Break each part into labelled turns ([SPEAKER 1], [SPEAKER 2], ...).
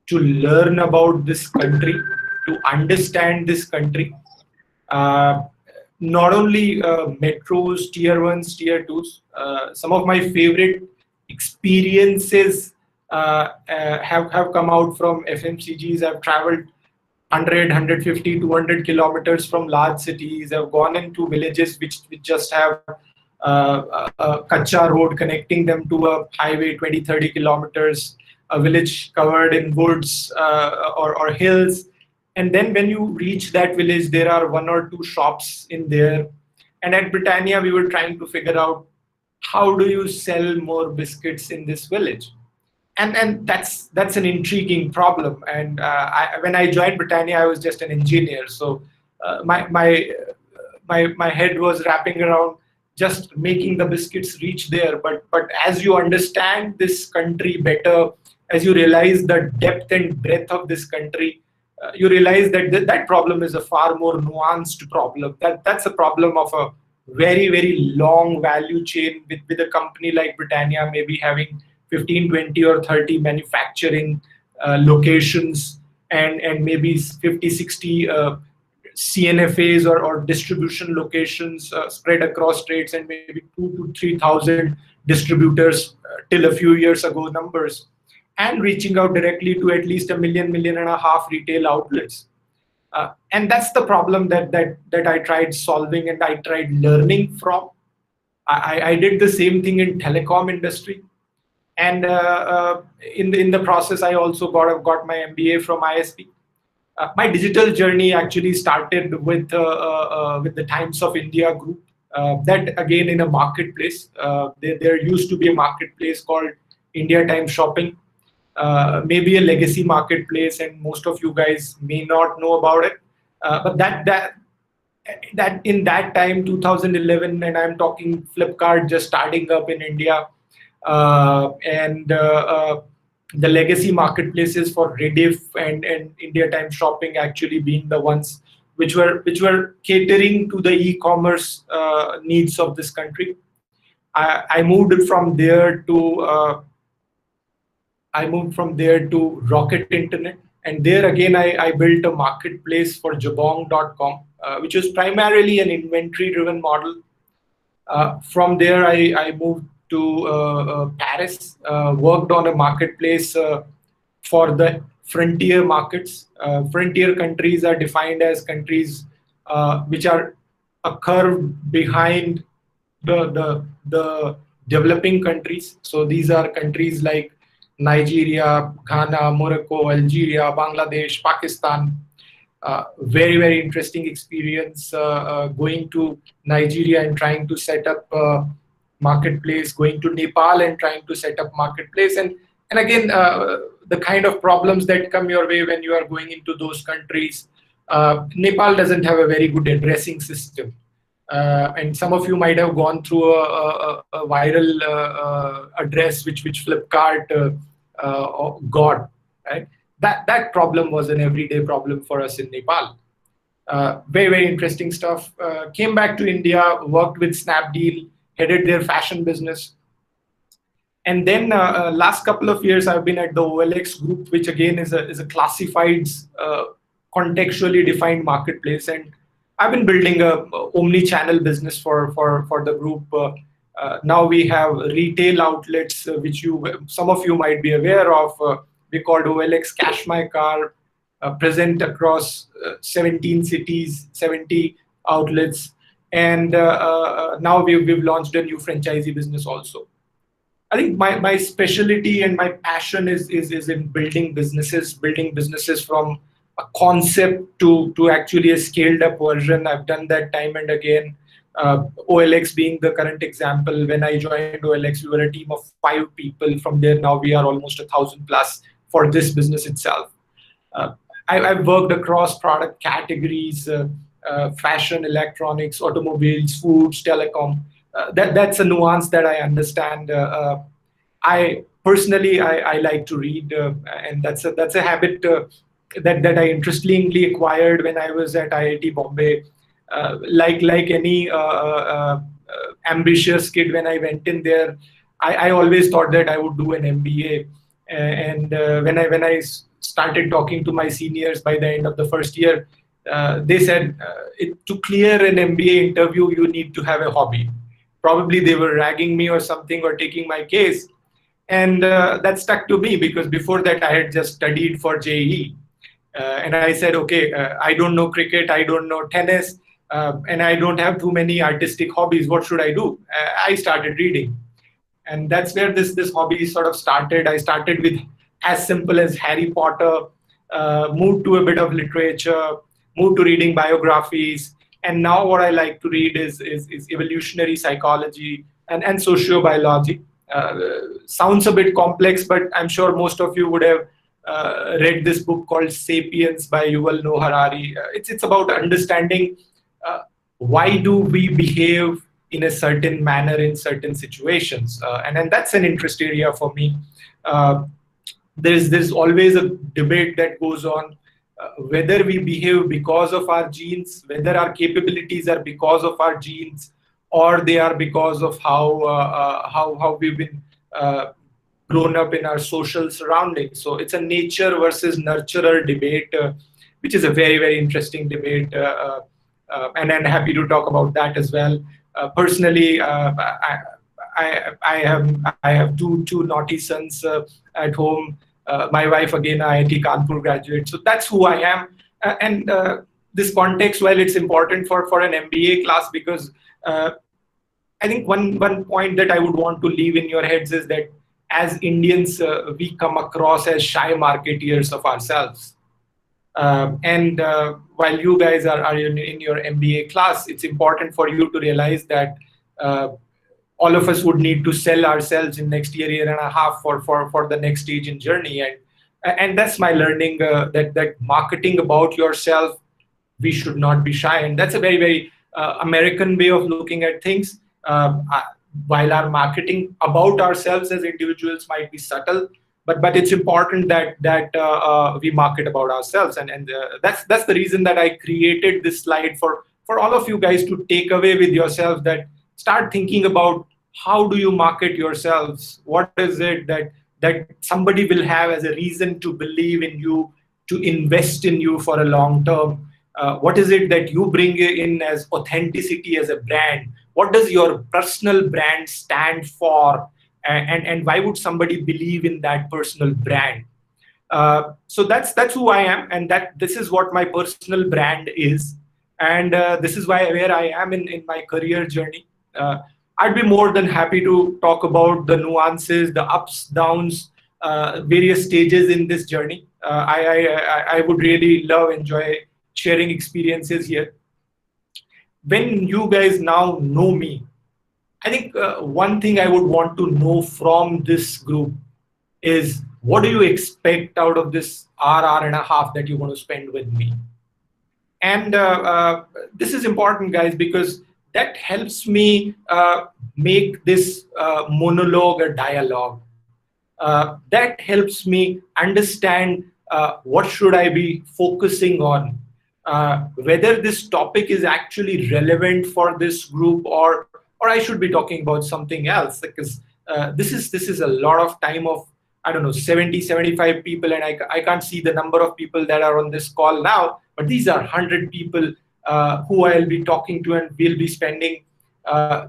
[SPEAKER 1] to learn about this country, to understand this country. Uh, Not only metros, tier ones, tier twos. Some of my favorite experiences have come out from FMCGs. I've traveled 100, 150, 200 kilometers from large cities. I've gone into villages which just have a kacha road connecting them to a highway 20, 30 kilometers, a village covered in woods or hills. And then when you reach that village, there are one or two shops in there. And at Britannia, we were trying to figure out how do you sell more biscuits in this village. And that's an intriguing problem. And when I joined Britannia, I was just an engineer, so my head was wrapping around just making the biscuits reach there. But as you understand this country better, as you realize the depth and breadth of this country, you realize that that problem is a far more nuanced problem. That's a problem of a very long value chain with a company like Britannia maybe having 15, 20 or 30 manufacturing locations, and maybe 50, 60 CNFAs or distribution locations spread across states, and maybe 2 to 3,000 distributors till a few years ago numbers, and reaching out directly to at least a million and a half retail outlets. And that's the problem that I tried solving and I tried learning from. I did the same thing in telecom industry, and in the process, I also got my MBA from ISP. My digital journey actually started with the Times of India group. That again in a marketplace. There used to be a marketplace called India Times Shopping, maybe a legacy marketplace, and most of you guys may not know about it. But that in that time, 2011, and I'm talking Flipkart just starting up in India, and the legacy marketplaces for Rediff and India Times Shopping actually being the ones which were catering to the e-commerce needs of this country. I moved from there to Rocket Internet, and there again I built a marketplace for Jabong.com, which was primarily an inventory-driven model. From there, I moved to Paris, worked on a marketplace for the frontier markets. Frontier countries are defined as countries which are a curve behind the developing countries. So these are countries like Nigeria, Ghana, Morocco, Algeria, Bangladesh, Pakistan. Very interesting experience going to Nigeria and trying to set up marketplace, going to Nepal and trying to set up marketplace, and again the kind of problems that come your way when you are going into those countries. Nepal doesn't have a very good addressing system, and some of you might have gone through a viral address which Flipkart got, right? That problem was an everyday problem for us in Nepal. Very interesting stuff. Came back to India, worked with Snapdeal, headed their fashion business. And then last couple of years, I've been at the OLX group, which again is a classifieds contextually defined marketplace. And I've been building a omni-channel business for the group. Now we have retail outlets, which some of you might be aware of. We called OLX Cash My Car, present across 17 cities, 70 outlets. And now we've launched a new franchisee business also. I think my specialty and my passion is in building businesses from a concept to actually a scaled up version. I've done that time and again. OLX being the current example. When I joined OLX, we were a team of 5 people. From there, now we are almost 1,000 plus for this business itself. I've worked across product categories, fashion, electronics, automobiles, foods, telecom. That's a nuance that I understand. I personally like to read, and that's a habit that I interestingly acquired when I was at IIT Bombay. Like any ambitious kid, when I went in there, I always thought that I would do an MBA. And when I started talking to my seniors by the end of the first year. They said, to clear an MBA interview, you need to have a hobby. Probably they were ragging me or something or taking my case. And that stuck to me because before that I had just studied for JEE. And I said, okay, I don't know cricket, I don't know tennis, and I don't have too many artistic hobbies. What should I do? I started reading. And that's where this hobby sort of started. I started with as simple as Harry Potter, moved to a bit of literature, moved to reading biographies, and now what I like to read is evolutionary psychology and sociobiology. Sounds a bit complex, but I'm sure most of you would have read this book called *Sapiens* by Yuval Noah Harari. It's about understanding why do we behave in a certain manner in certain situations, and that's an interest area for me. Uh, there's always a debate that goes on whether we behave because of our genes, whether our capabilities are because of our genes, or they are because of how we've been uh, grown up in our social surroundings. So it's a nature versus nurturer debate, which is a very interesting debate, and I'm happy to talk about that as well. Personally, I have two naughty sons at home. My wife again, IIT Kanpur graduate. So that's who I am. And this context, while it's important for an MBA class, because I think one point that I would want to leave in your heads is that as Indians, we come across as shy marketeers of ourselves. And while you guys are in your MBA class, it's important for you to realize that uh, all of us would need to sell ourselves in next year and a half for the next stage in journey. And that's my learning, that marketing about yourself, we should not be shy. And that's a very American way of looking at things. While our marketing about ourselves as individuals might be subtle, but it's important that we market about ourselves. And that's the reason that I created this slide for all of you guys to take away with yourself, that start thinking about how do you market yourselves. What is it that somebody will have as a reason to believe in you, to invest in you for a long term? What is it that you bring in as authenticity as a brand? What does your personal brand stand for? And why would somebody believe in that personal brand? So that's who I am, and that this is what my personal brand is, and this is where I am in my career journey. I'd be more than happy to talk about the nuances, the ups, downs, various stages in this journey. I would really enjoy sharing experiences here. When you guys now know me, I think one thing I would want to know from this group is, what do you expect out of this hour and a half that you're going to spend with me? And this is important, guys, because that helps me make this monologue a dialogue. That helps me understand what should I be focusing on, whether this topic is actually relevant for this group, or I should be talking about something else, because this is a lot of time of, I don't know, 70-75 people, and I can't see the number of people that are on this call now, but these are 100 people who I'll be talking to, and we'll be spending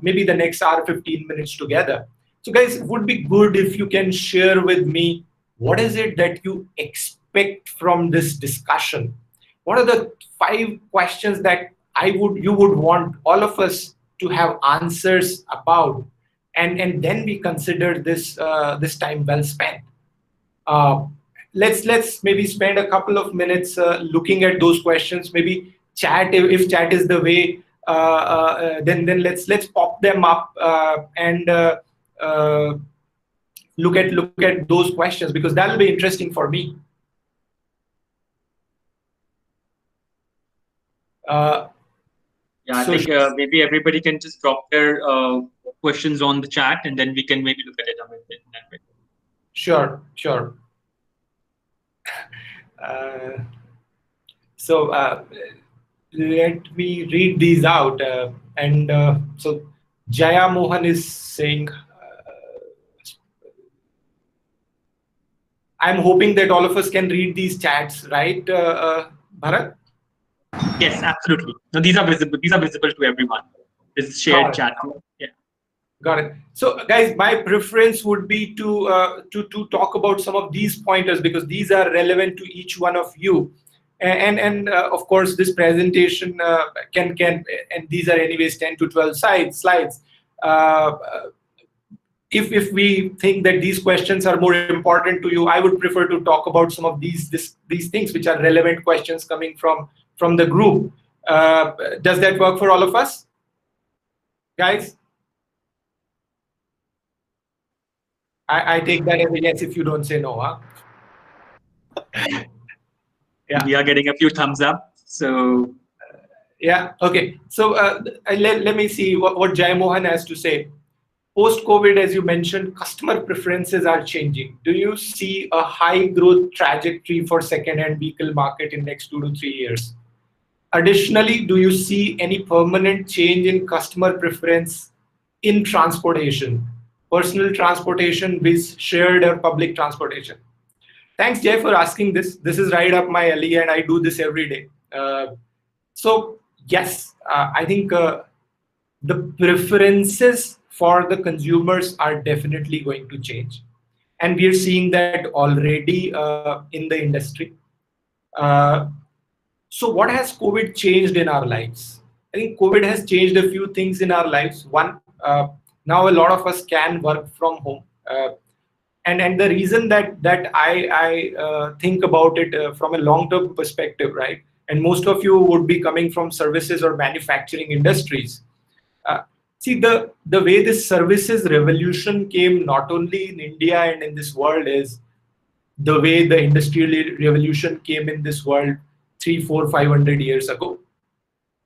[SPEAKER 1] maybe the next hour 15 minutes together. So guys, it would be good if you can share with me, what is it that you expect from this discussion? What are the 5 questions that you would want all of us to have answers about, and then we consider this time well spent. Uh, let's maybe spend a couple of minutes looking at those questions. Maybe chat, if chat is the way, then let's pop them up and uh, look at those questions, because that'll be interesting for me. Uh,
[SPEAKER 2] Yeah, I
[SPEAKER 1] so
[SPEAKER 2] think maybe everybody can just drop their questions on the chat, and then we can maybe look at it in that way.
[SPEAKER 1] sure. Uh, so let me read these out. And so Jaya Mohan is saying, I'm hoping that all of us can read these chats, right, Bharat?
[SPEAKER 2] Yes, absolutely. No, these are visible. These are visible to everyone. This shared
[SPEAKER 1] Got it.
[SPEAKER 2] chat. Yeah.
[SPEAKER 1] Got it. So, guys, my preference would be to talk about some of these pointers because these are relevant to each one of you, and of course, this presentation can and these are anyways 10 to 12 slides. Uh, if we think that these questions are more important to you, I would prefer to talk about some of these things which are relevant questions coming from the group. Does that work for all of us, guys? I take that as a yes if you don't say no, huh? Yeah.
[SPEAKER 2] We are getting a few thumbs up. So
[SPEAKER 1] Yeah. Okay. So let me see what Jai Mohan has to say. Post COVID, as you mentioned, customer preferences are changing. Do you see a high growth trajectory for second-hand vehicle market in next 2 to 3 years? Additionally, do you see any permanent change in customer preference in transportation, personal transportation with shared or public transportation? Thanks, Jay, for asking this. This is right up my alley, and I do this every day. So yes, I think the preferences for the consumers are definitely going to change, and we are seeing that already in the industry. Uh, so what has COVID changed in our lives? I think COVID has changed a few things in our lives. One, now a lot of us can work from home. And the reason that I think about it from a long-term perspective, right? And most of you would be coming from services or manufacturing industries. Uh, See, the way this services revolution came not only in India and in this world is the way the industrial revolution came in this world 3, 4, 500 years ago.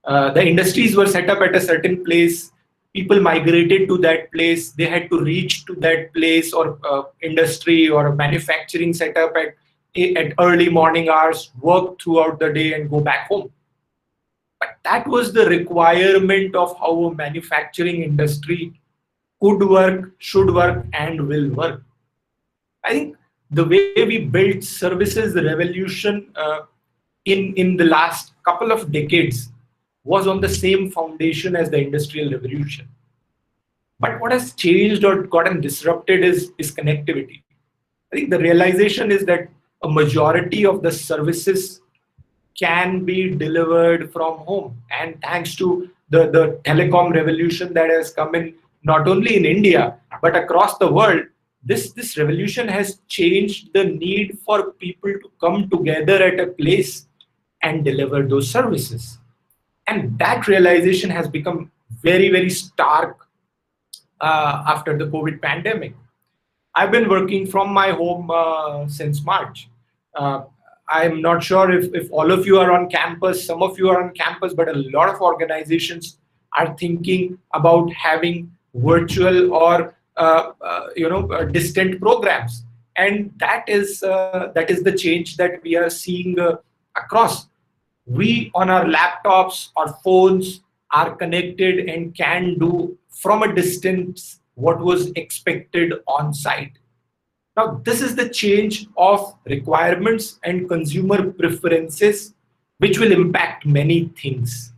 [SPEAKER 1] The industries were set up at a certain place. People migrated to that place. They had to reach to that place or industry or a manufacturing setup at early morning hours, work throughout the day, and go back home. But that was the requirement of how a manufacturing industry could work, should work, and will work. I think the way we built services revolution in the last couple of decades was on the same foundation as the industrial revolution. But what has changed or gotten disrupted is connectivity. I think the realization is that a majority of the services can be delivered from home. And thanks to the telecom revolution that has come in not only in India but across the world, this revolution has changed the need for people to come together at a place and deliver those services. And that realization has become very stark after the COVID pandemic. I've been working from my home since March. Uh, I'm not sure if all of you are on campus, some of you are on campus, but a lot of organizations are thinking about having virtual or distant programs, and that is the change that we are seeing across. We on our laptops or phones are connected and can do from a distance what was expected on site. Now, this is the change of requirements and consumer preferences, which will impact many things.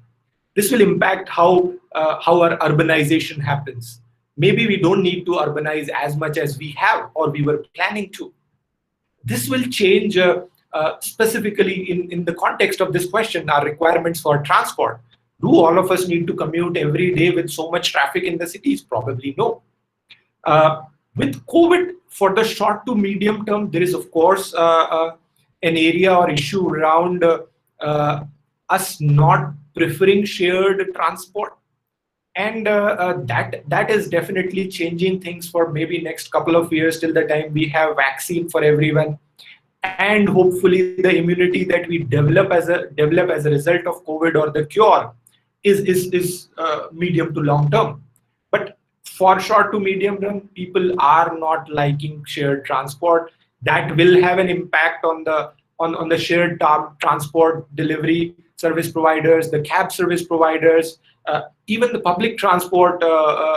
[SPEAKER 1] This will impact how our urbanization happens. Maybe we don't need to urbanize as much as we have or we were planning to. This will change specifically in the context of this question, our requirements for transport. Do all of us need to commute every day with so much traffic in the cities? Probably no. Uh, with COVID, for the short to medium term, there is of course an area or issue around uh, us not preferring shared transport, and that is definitely changing things for maybe next couple of years till the time we have vaccine for everyone, and hopefully the immunity that we develop as a result of COVID or the cure is medium to long term. But for short to medium term, people are not liking shared transport. That will have an impact on the shared transport delivery service providers, the cab service providers, even the public transport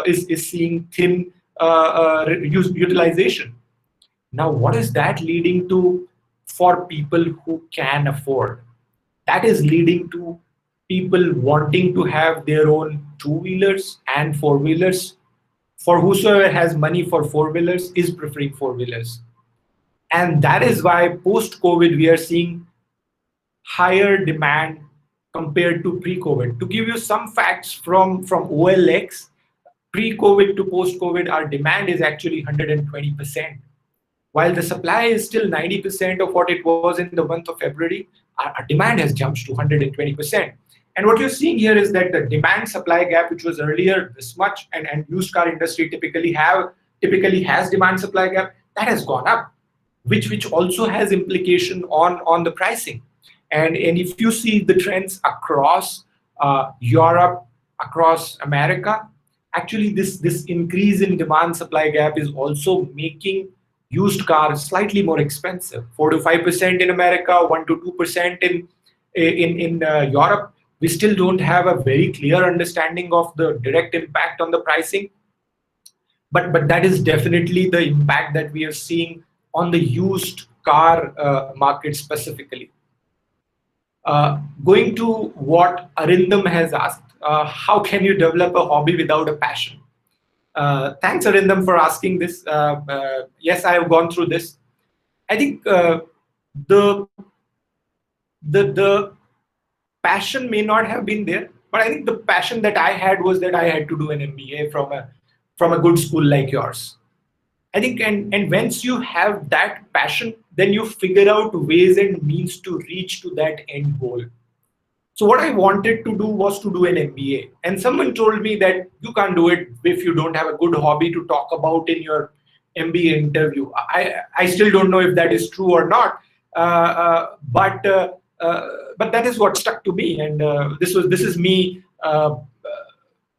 [SPEAKER 1] is seeing thin utilization. Now, what is that leading to for people who can afford? That is leading to people wanting to have their own two-wheelers and four-wheelers. For whosoever has money for four-wheelers is preferring four-wheelers. And that is why post-COVID, we are seeing higher demand compared to pre-COVID. To give you some facts from OLX, pre-COVID to post-COVID, our demand is actually 120%. While the supply is still 90% of what it was in the month of February, our demand has jumped to 120%. And what you're seeing here is that the demand supply gap, which was earlier this much, and used car industry typically has demand supply gap, that has gone up, which also has implication on the pricing. And if you see the trends across Europe, across America, actually this increase in demand supply gap is also making used cars slightly more expensive. 4 to 5% in America, 1 to 2% in Europe. We still don't have a very clear understanding of the direct impact on the pricing, but that is definitely the impact that we are seeing on the used car market specifically. Going to what Arindam has asked, how can you develop a hobby without a passion? Thanks, Arindam, for asking this. Yes, I have gone through this. I think the passion may not have been there, but I think the passion that I had was that I had to do an MBA from a good school like yours. I think, and once you have that passion, then you figure out ways and means to reach to that end goal. So what I wanted to do was to do an MBA. And someone told me that you can't do it if you don't have a good hobby to talk about in your MBA interview. I still don't know if that is true or not, but that is what stuck to me. And this is me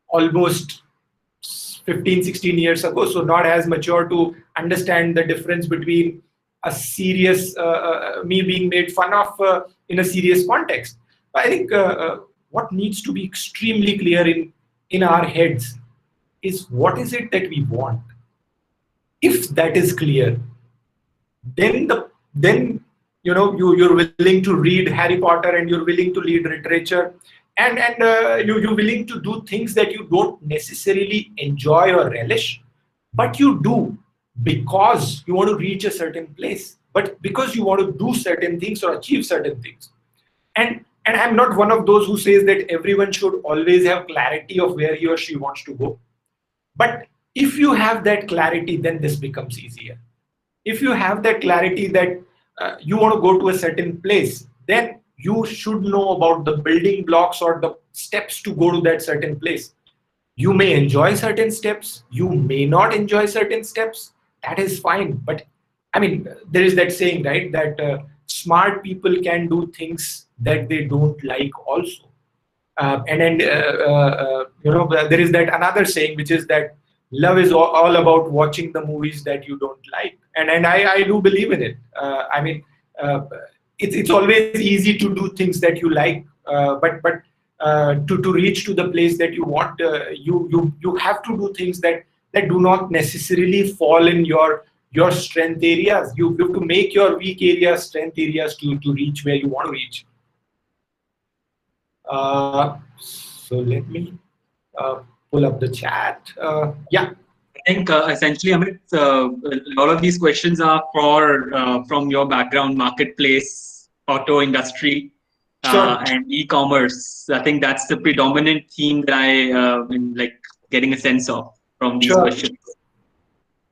[SPEAKER 1] almost 15, 16 years ago, so not as mature to understand the difference between a serious, me being made fun of in a serious context. But I think what needs to be extremely clear in our heads is what is it that we want. If that is clear, then you're willing to read Harry Potter and you're willing to read literature, and you're willing to do things that you don't necessarily enjoy or relish, but you do because you want to reach a certain place, but because you want to do certain things or achieve certain things. And I'm not one of those who says that everyone should always have clarity of where he or she wants to go. But if you have that clarity, then this becomes easier. If you have that clarity that you want to go to a certain place, then you should know about the building blocks or the steps to go to that certain place. You may enjoy certain steps, you may not enjoy certain steps. That is fine. But I mean, there is that saying, right, that smart people can do things that they don't like also. And then, there is that another saying, which is that love is all about watching the movies that you don't like. And I do believe in it. It's always easy to do things that you like, but to reach to the place that you want, you have to do things that do not necessarily fall in your strength areas. You have to make your weak areas strength areas to reach where you want to reach. So let me pull up the chat. Yeah.
[SPEAKER 2] I think essentially, Amit, a lot of these questions are from your background, marketplace, auto industry,
[SPEAKER 1] Sure.
[SPEAKER 2] and e-commerce. I think that's the predominant theme that I am getting a sense of from these questions.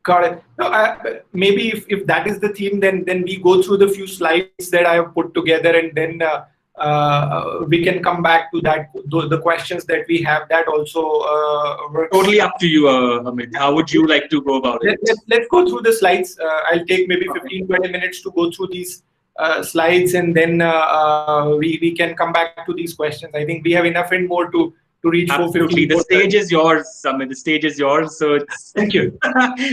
[SPEAKER 1] Got it. No, maybe if that is the theme, then we go through the few slides that I have put together, and then we can come back to that. The questions that we have, that also works.
[SPEAKER 2] Totally up to you, Amit. How would you like to go about it?
[SPEAKER 1] Let's go through the slides. I'll take maybe 15-20 minutes to go through these slides, and then we can come back to these questions. I think we have enough and more to reach.
[SPEAKER 2] Absolutely. The stage is yours, Amit. The stage is yours. So
[SPEAKER 1] thank you.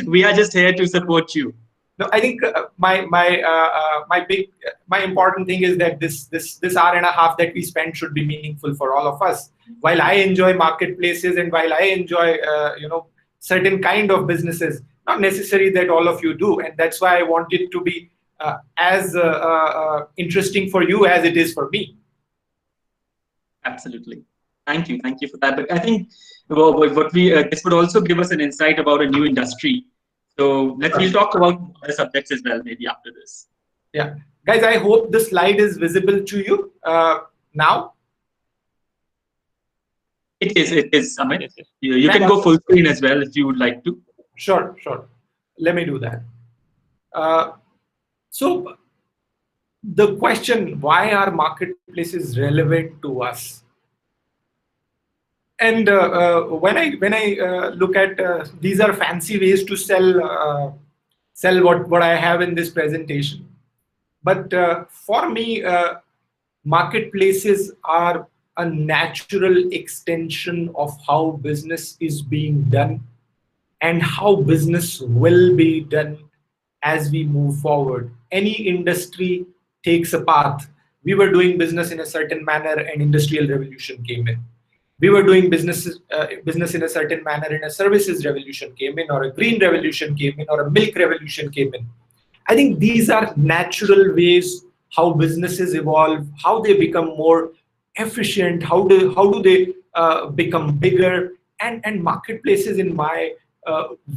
[SPEAKER 2] We are just here to support you.
[SPEAKER 1] No, I think my important thing is that this hour and a half that we spend should be meaningful for all of us. While I enjoy marketplaces and while I enjoy certain kind of businesses, Not necessary that all of you do, and that's why I want it to be as interesting for you as it is for me.
[SPEAKER 2] Absolutely. Thank you for that. But I think what we this would also give us an insight about a new industry. So we'll talk about other subjects as well, maybe after this.
[SPEAKER 1] Yeah, guys, I hope the slide is visible to you now.
[SPEAKER 2] It is, Amit. You can go full screen as well if you would like to.
[SPEAKER 1] Sure. Let me do that. So the question, why are marketplaces relevant to us? And when I look at these are fancy ways to sell what I have in this presentation. But for me, marketplaces are a natural extension of how business is being done and how business will be done as we move forward. Any industry takes a path. We were doing business in a certain manner, and industrial revolution came in. We were doing business in a certain manner, and a services revolution came in, or a green revolution came in, or a milk revolution came in. I think these are natural ways how businesses evolve, how they become more efficient, how do they become bigger, and marketplaces, in my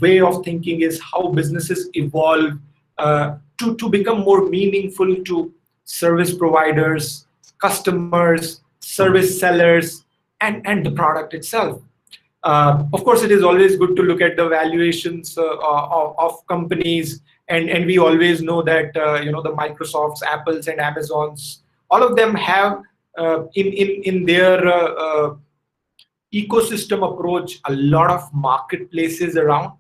[SPEAKER 1] way of thinking, is how businesses evolve to become more meaningful to service providers, customers, service sellers, and the product itself. Of course, it is always good to look at the valuations of companies, and we always know that the Microsofts, Apples, and Amazons, all of them have in their ecosystem approach a lot of marketplaces around,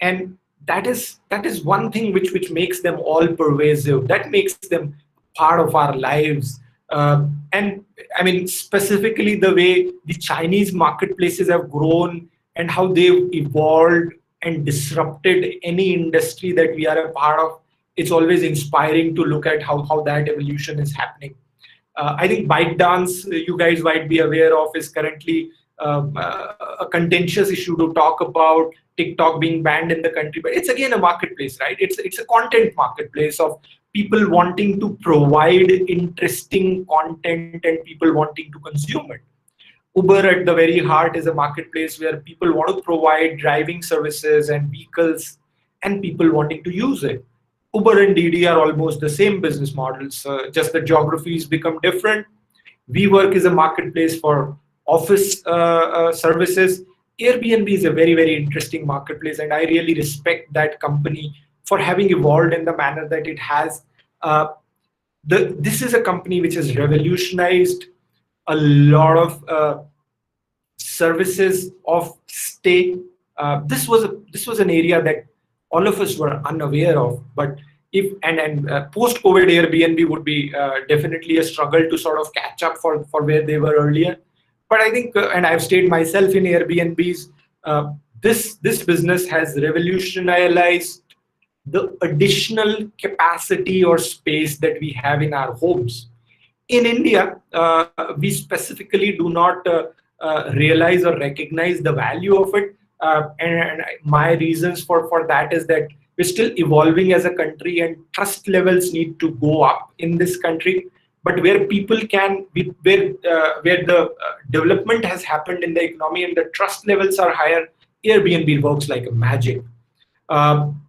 [SPEAKER 1] and that is one thing which makes them all pervasive. That makes them part of our lives. And I mean, specifically the way the Chinese marketplaces have grown and how they've evolved and disrupted any industry that we are a part of. It's always inspiring to look at how that evolution is happening. I think ByteDance, you guys might be aware of, is currently a contentious issue to talk about. TikTok being banned in the country, but it's again a marketplace, right? It's a content marketplace of people wanting to provide interesting content and people wanting to consume it. Uber at the very heart is a marketplace where people want to provide driving services and vehicles and people wanting to use it. Uber and Didi are almost the same business models, just the geographies become different. WeWork is a marketplace for office services. Airbnb is a very, very interesting marketplace, and I really respect that company for having evolved in the manner that it has. This is a company which has revolutionized a lot of services of stay. This was an area that all of us were unaware of, but if and post-COVID Airbnb would be definitely a struggle to sort of catch up for where they were earlier. But I think, and I've stayed myself in Airbnbs, this business has revolutionized the additional capacity or space that we have in our homes. In India, we specifically do not realize or recognize the value of it. And my reasons for that is that we're still evolving as a country, and trust levels need to go up in this country. But where people can, where the development has happened in the economy and the trust levels are higher, Airbnb works like a magic.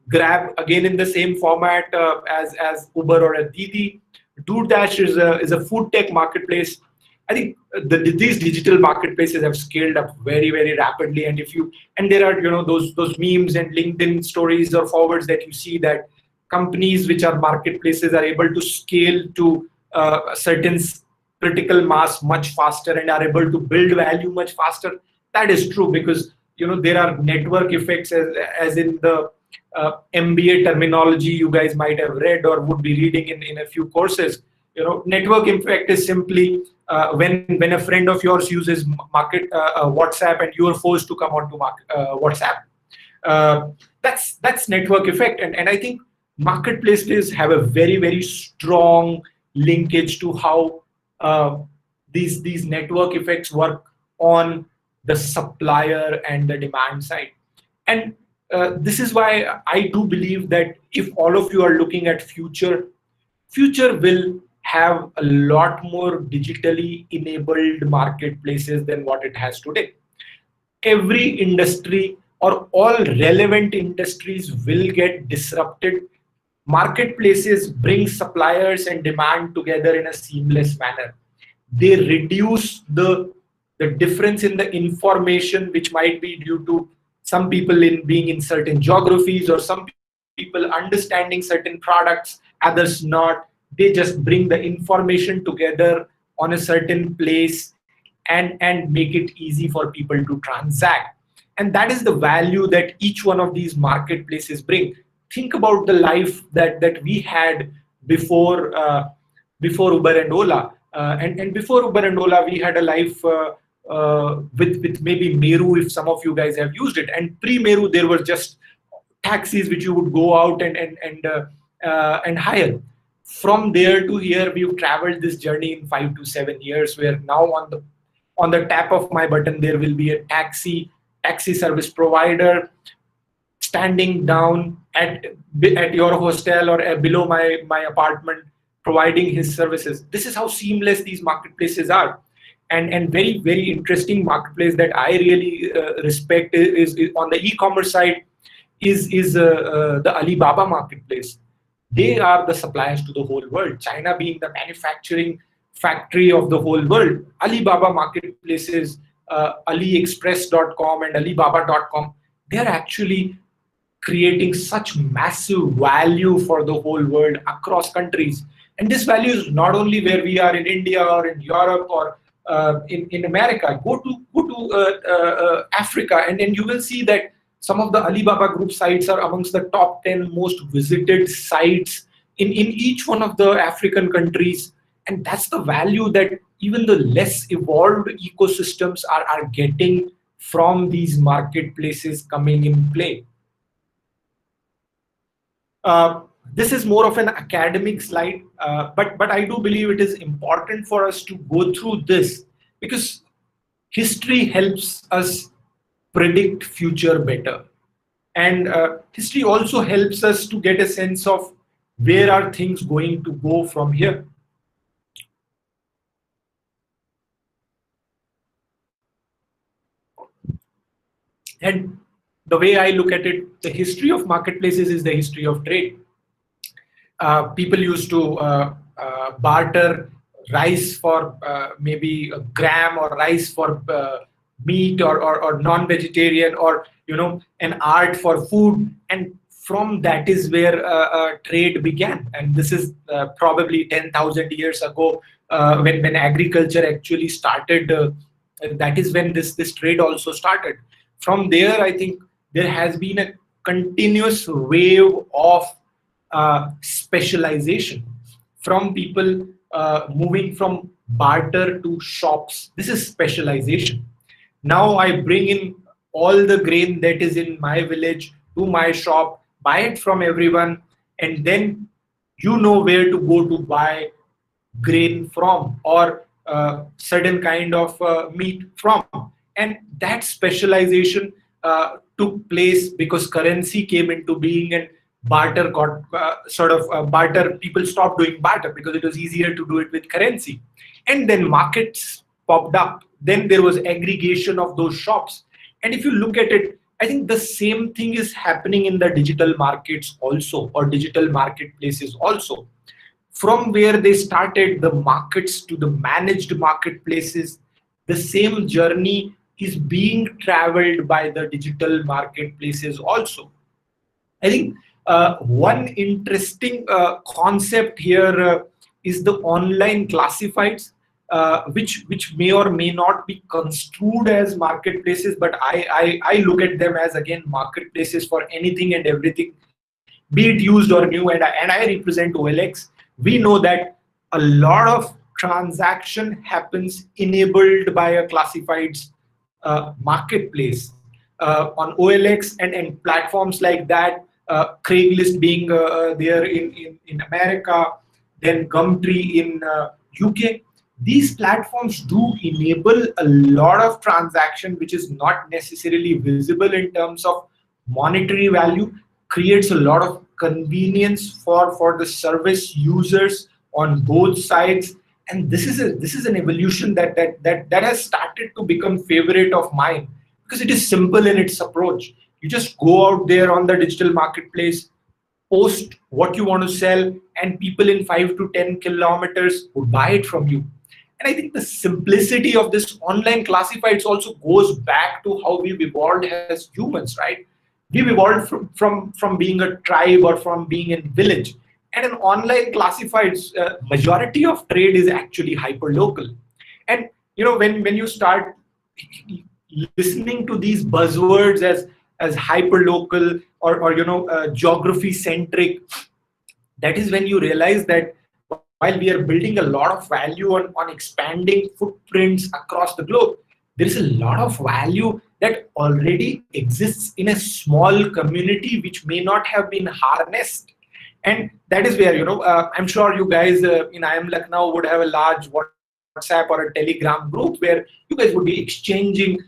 [SPEAKER 1] Grab, again in the same format as Uber or a Didi. DoorDash is a food tech marketplace. I think these digital marketplaces have scaled up very, very rapidly, and there are those memes and LinkedIn stories or forwards that you see that companies which are marketplaces are able to scale to a certain critical mass much faster and are able to build value much faster. That is true because there are network effects, as in the MBA terminology you guys might have read or would be reading in a few courses. Network effect is simply when a friend of yours uses WhatsApp and you are forced to come onto WhatsApp. That's network effect, and I think marketplaces have a very, very strong linkage to how these network effects work on the supplier and the demand side. And this is why I do believe that if all of you are looking at future will have a lot more digitally enabled marketplaces than what it has today. Every industry or all relevant industries will get disrupted. Marketplaces bring suppliers and demand together in a seamless manner. They reduce the difference in the information, which might be due to some people in being in certain geographies, or some people understanding certain products, others not. They just bring the information together on a certain place and make it easy for people to transact. And that is the value that each one of these marketplaces bring. Think about the life that we had before before Uber and Ola. And before Uber and Ola, we had a life with maybe Meru, if some of you guys have used it. And pre-Meru, there were just taxis which you would go out and hire. From there to here, we've traveled this journey in 5 to 7 years, where now on the tap of my button there will be a taxi service provider standing down at your hostel or below my apartment, providing his services. This is how seamless these marketplaces are. And very interesting marketplace that I really respect is on the e-commerce side is the Alibaba marketplace. They are the suppliers to the whole world. China being the manufacturing factory of the whole world, Alibaba marketplaces, AliExpress.com and Alibaba.com, they are actually creating such massive value for the whole world across countries. And this value is not only where we are in India or in Europe or in America. Go to Africa, and then you will see that some of the Alibaba Group sites are amongst the top 10 most visited sites in each one of the African countries. And that's the value that even the less evolved ecosystems are getting from these marketplaces coming in play. This is more of an academic slide, but I do believe it is important for us to go through this, because history helps us predict future better. And history also helps us to get a sense of where are things going to go from here. And the way I look at it, the history of marketplaces is the history of trade. People used to barter rice for maybe a gram, or rice for meat, or non-vegetarian, or an art for food. And from that is where trade began. And this is probably 10,000 years ago, when agriculture actually started. That is when this trade also started. From there, I think there has been a continuous wave of specialization, from people moving from barter to shops. This is specialization. Now I bring in all the grain that is in my village to my shop, buy it from everyone, and then you know where to go to buy grain from, or certain kind of meat from. And that specialization took place because currency came into being, and barter got barter. People stopped doing barter because it was easier to do it with currency. And then markets popped up. Then there was aggregation of those shops. And if you look at it, I think the same thing is happening in the digital markets also, or digital marketplaces also. From where they started, the markets to the managed marketplaces, the same journey is being traveled by the digital marketplaces also. I think one interesting concept here is the online classifieds, which may or may not be construed as marketplaces, but I look at them as, again, marketplaces for anything and everything, be it used or new. And I represent OLX. We know that a lot of transaction happens enabled by a classifieds marketplace on OLX and platforms like that. Craigslist being there in America, then Gumtree in UK. These platforms do enable a lot of transaction which is not necessarily visible in terms of monetary value, creates a lot of convenience for the service users on both sides. And this is an evolution that has started to become favorite of mine, because it is simple in its approach. You just go out there on the digital marketplace, post what you want to sell, and people in 5 to 10 kilometers would buy it from you. And I think the simplicity of this online classifieds also goes back to how we've evolved as humans, right? We've evolved from being a tribe or from being in village. And in online classifieds, majority of trade is actually hyper local. And when you start listening to these buzzwords as hyper local or geography centric, that is when you realize that while we are building a lot of value on expanding footprints across the globe, there is a lot of value that already exists in a small community which may not have been harnessed. And that is where, I'm sure you guys in IIM Lucknow would have a large WhatsApp or a Telegram group where you guys would be exchanging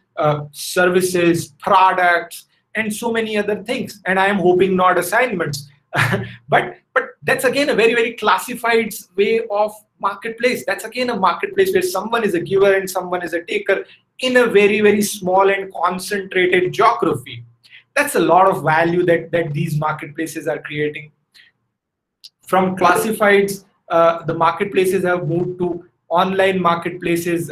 [SPEAKER 1] services, products, and so many other things. And I am hoping not assignments. but that's again a very, very classified way of marketplace. That's again a marketplace where someone is a giver and someone is a taker in a very, very small and concentrated geography. That's a lot of value that these marketplaces are creating. From classifieds, the marketplaces have moved to online marketplaces.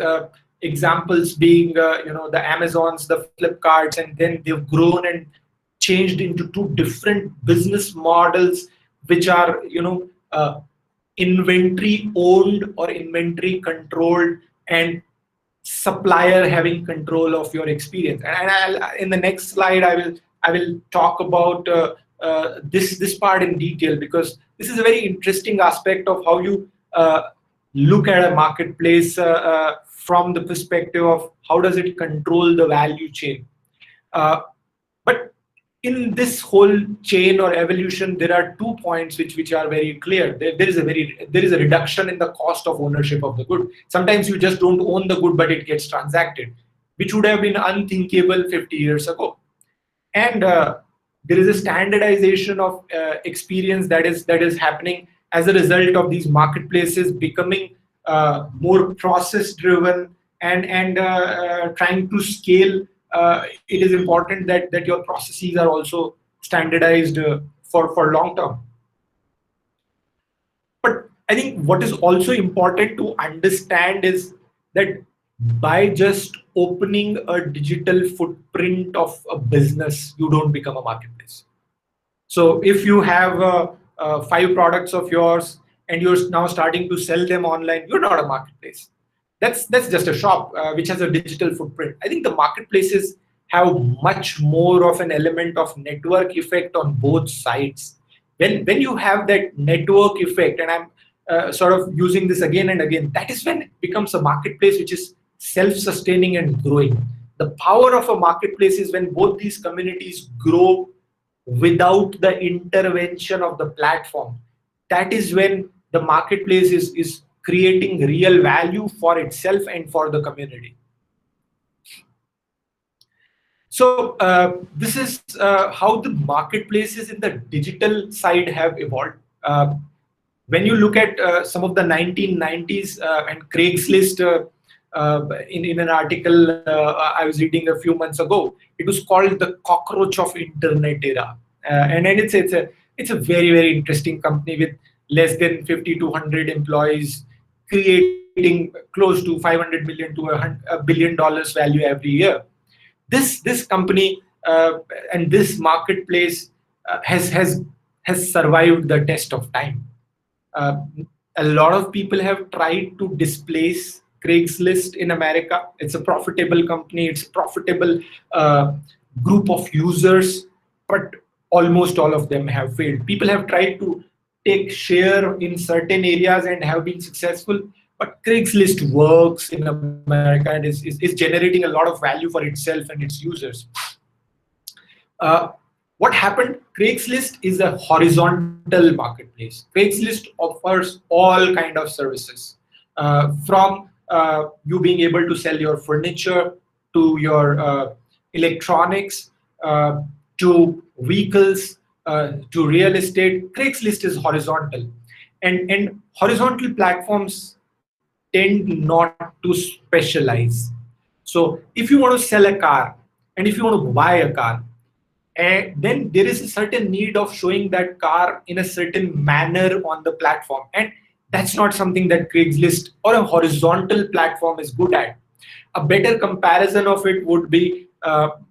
[SPEAKER 1] Examples being, the Amazons, the Flipkarts, and then they've grown and changed into two different business models, which are, inventory owned or inventory controlled, and supplier having control of your experience. And in the next slide, I will talk about this part in detail, because this is a very interesting aspect of how you look at a marketplace from the perspective of how does it control the value chain. But in this whole chain or evolution, there are 2 points which are very clear. There is a reduction in the cost of ownership of the good. Sometimes you just don't own the good, but it gets transacted, which would have been unthinkable 50 years ago. And there is a standardization of experience that is happening as a result of these marketplaces becoming more process driven and trying to scale. It is important that your processes are also standardized for long term. But I think what is also important to understand is that by just opening a digital footprint of a business, you don't become a marketplace. So if you have 5 products of yours and you're now starting to sell them online, you're not a marketplace. That's just a shop which has a digital footprint. I think the marketplaces have much more of an element of network effect on both sides. When you have that network effect, and I'm sort of using this again and again, that is when it becomes a marketplace which is self-sustaining and growing. The power of a marketplace is when both these communities grow without the intervention of the platform. That is when the marketplace is creating real value for itself and for the community. So this is how the marketplaces in the digital side have evolved. When you look at some of the 1990s and Craigslist, in an article I was reading a few months ago, it was called the cockroach of internet era, and it's a very, very interesting company with less than 50 to 100 employees, creating close to 500 million to $1 billion value every year. This company and this marketplace has survived the test of time. A lot of people have tried to displace Craigslist in America. It's a profitable company. It's a profitable group of users, but almost all of them have failed. People have tried to take share in certain areas and have been successful, but Craigslist works in America and is generating a lot of value for itself and its users. What happened? Craigslist is a horizontal marketplace. Craigslist offers all kind of services, from you being able to sell your furniture to your electronics, to vehicles, to real estate. Craigslist is horizontal, and horizontal platforms tend not to specialize. So if you want to sell a car and if you want to buy a car, then there is a certain need of showing that car in a certain manner on the platform, and that's not something that Craigslist or a horizontal platform is good at. A better comparison of it would be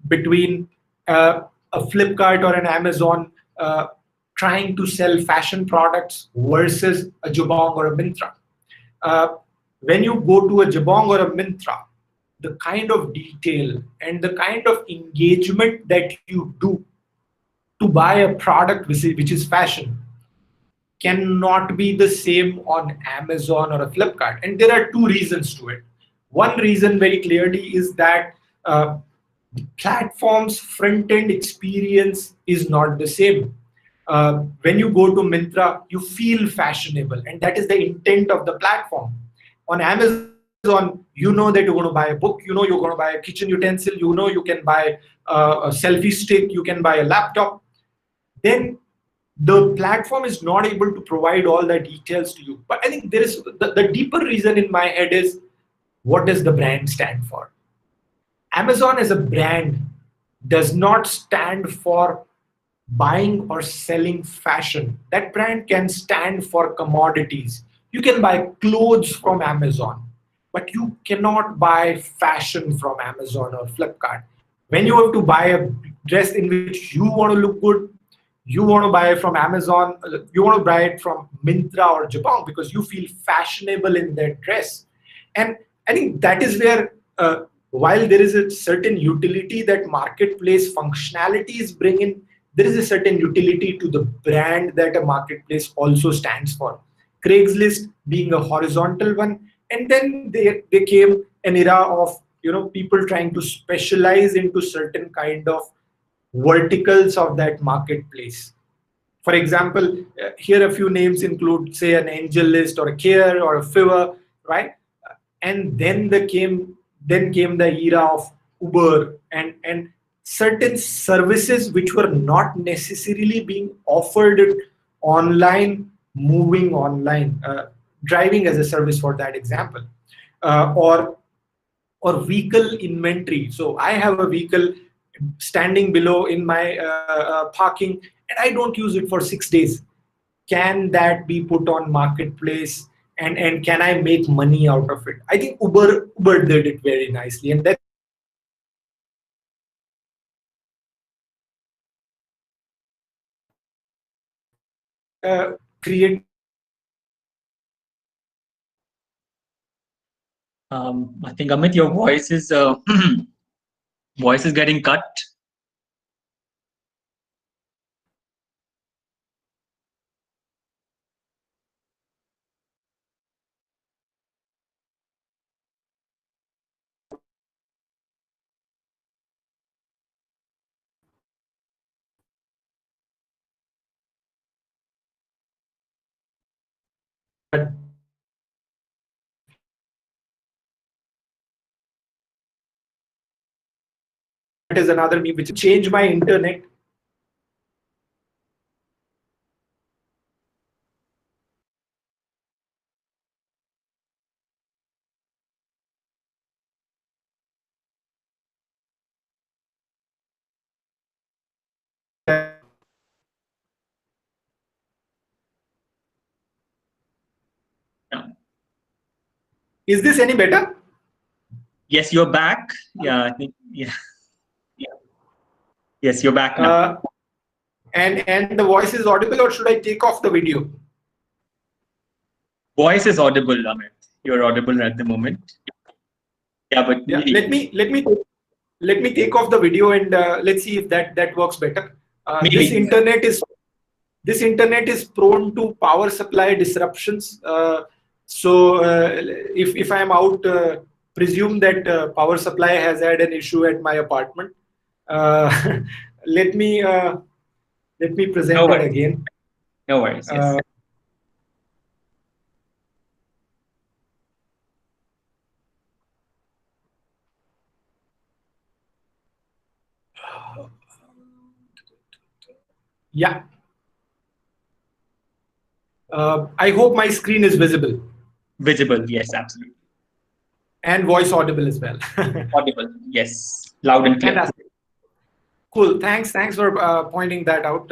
[SPEAKER 1] between a Flipkart or an Amazon trying to sell fashion products versus a Jabong or a Myntra. uh, when you go to a Jabong or a Myntra, the kind of detail and the kind of engagement that you do to buy a product which is fashion cannot be the same on Amazon or a Flipkart. And there are two reasons to it. One reason very clearly is that the platform's front end experience is not the same. When you go to Myntra, you feel fashionable, and that is the intent of the platform. On Amazon, you know that you're going to buy a book, you know you're going to buy a kitchen utensil, you know you can buy a selfie stick, you can buy a laptop. Then the platform is not able to provide all the details to you. But I think there is the deeper reason in my head is, what does the brand stand for? Amazon as a brand does not stand for buying or selling fashion. That brand can stand for commodities. You can buy clothes from Amazon, but you cannot buy fashion from Amazon or Flipkart. When you have to buy a dress in which you want to look good, you want to buy it from Amazon, you want to buy it from Myntra or Jabong because you feel fashionable in that dress. And I think that is where, while there is a certain utility that marketplace functionalities bring in, there is a certain utility to the brand that a marketplace also stands for. Craigslist being a horizontal one, and then they came an era of people trying to specialize into certain kind of verticals of that marketplace. For example, here a few names include, say, an Angel List or a Care or a Fiverr, right? And then came the era of Uber and certain services which were not necessarily being offered online, moving online, driving as a service for that example, or vehicle inventory. So I have a vehicle standing below in my parking, and I don't use it for 6 days. Can that be put on marketplace, and can I make money out of it? I think Uber did it very nicely, and that's where create.
[SPEAKER 2] I think Amit, your voice is voice is getting cut.
[SPEAKER 1] That is another meme which changed my internet.
[SPEAKER 2] Yeah.
[SPEAKER 1] Is this any better?
[SPEAKER 2] Yes, you're back. Yeah, I think, yeah. Yes, you're back now.
[SPEAKER 1] And the voice is audible, or should I take off the video?
[SPEAKER 2] Voice is audible, Amit. You're audible at the moment. Yeah, but
[SPEAKER 1] Yeah,
[SPEAKER 2] maybe,
[SPEAKER 1] let me take off the video, and let's see if that works better. This
[SPEAKER 2] maybe.
[SPEAKER 1] internet is prone to power supply disruptions. So if I am out, presume that power supply has had an issue at my apartment. Uh, let me uh, let me
[SPEAKER 2] No
[SPEAKER 1] present it
[SPEAKER 2] worries.
[SPEAKER 1] again.
[SPEAKER 2] No worries. Yes.
[SPEAKER 1] Uh, Yeah. I hope my screen is visible
[SPEAKER 2] Visible, yes, absolutely.
[SPEAKER 1] and voice audible as well.
[SPEAKER 2] Audible, yes, loud and clear.
[SPEAKER 1] Fantastic. Cool. Thanks for pointing that out.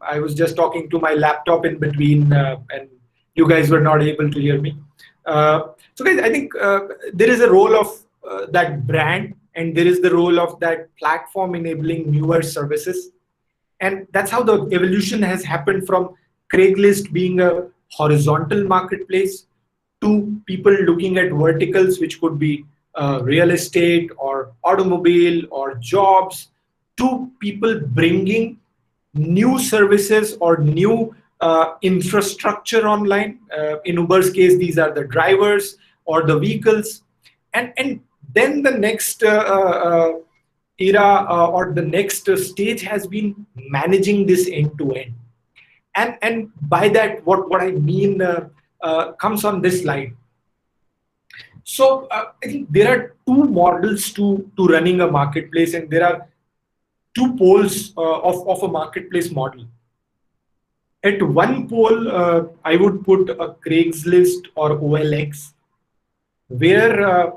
[SPEAKER 1] I was just talking to my laptop in between, and you guys were not able to hear me. So, guys, I think there is a role of that brand, and there is the role of that platform enabling newer services, and that's how the evolution has happened from Craigslist being a horizontal marketplace to people looking at verticals, which could be real estate or automobile or jobs, to people bringing new services or new infrastructure online. In Uber's case, these are the drivers or the vehicles. And then the next era or the next stage has been managing this end to end. And by that, what I mean comes on this slide. So I think there are two models to running a marketplace, and there are two poles of a marketplace model. At one pole, I would put a Craigslist or OLX, where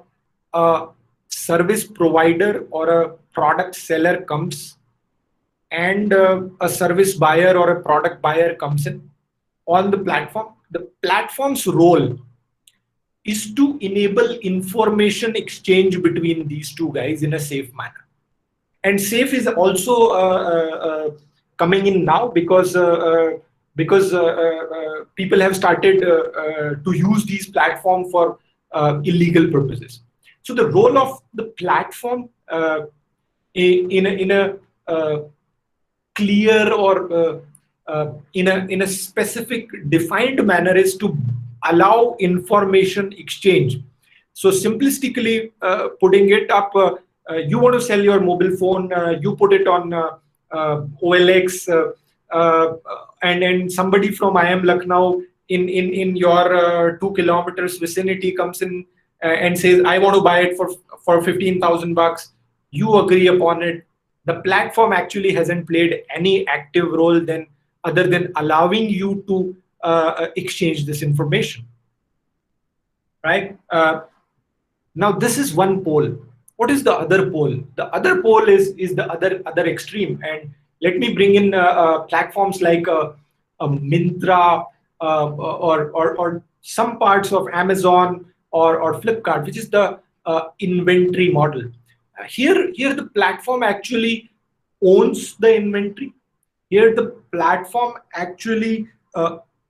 [SPEAKER 1] a service provider or a product seller comes, and a service buyer or a product buyer comes in on the platform. The platform's role is to enable information exchange between these two guys in a safe manner. And safe is also coming in now because people have started to use these platforms for illegal purposes. So the role of the platform in a clear or in a specific defined manner is to allow information exchange. So simplistically putting it up, you want to sell your mobile phone, you put it on OLX, and then somebody from IIM Lucknow in your 2 kilometers vicinity comes in and says, I want to buy it for 15,000 bucks. You agree upon it. The platform actually hasn't played any active role then other than allowing you to exchange this information, right? Now this is one pole. What is the other pole? The other pole is the other extreme. And let me bring in platforms like a Myntra or some parts of Amazon or Flipkart, which is the inventory model. Here the platform actually owns the inventory. Here the platform actually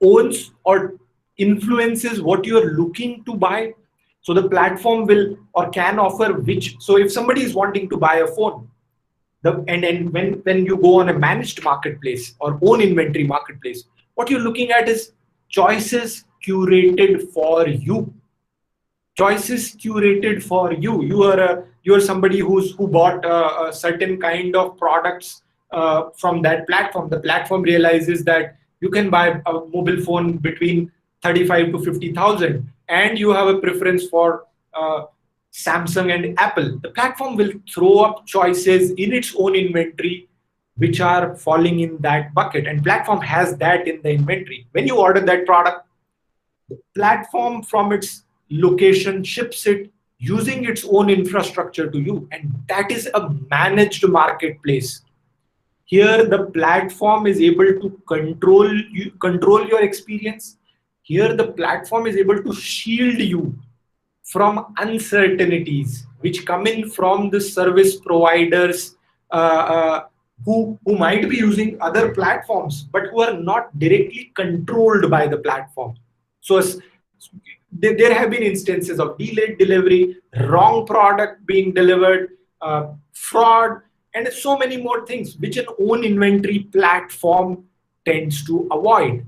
[SPEAKER 1] owns or influences what you're looking to buy. So the platform will or can offer which. So if somebody is wanting to buy a phone, and when you go on a managed marketplace or own inventory marketplace, what you're looking at is choices curated for you. Choices curated for you. You are somebody who bought a certain kind of products from that platform. The platform realizes that you can buy a mobile phone between 35 to 50,000, and you have a preference for Samsung and Apple. The platform will throw up choices in its own inventory which are falling in that bucket, and platform has that in the inventory. When you order that product, the platform from its location ships it using its own infrastructure to you, and that is a managed marketplace. Here the platform is able to control your experience. Here the platform is able to shield you from uncertainties which come in from the service providers who might be using other platforms but who are not directly controlled by the platform. So there have been instances of delayed delivery, wrong product being delivered, fraud, and so many more things which an own inventory platform tends to avoid.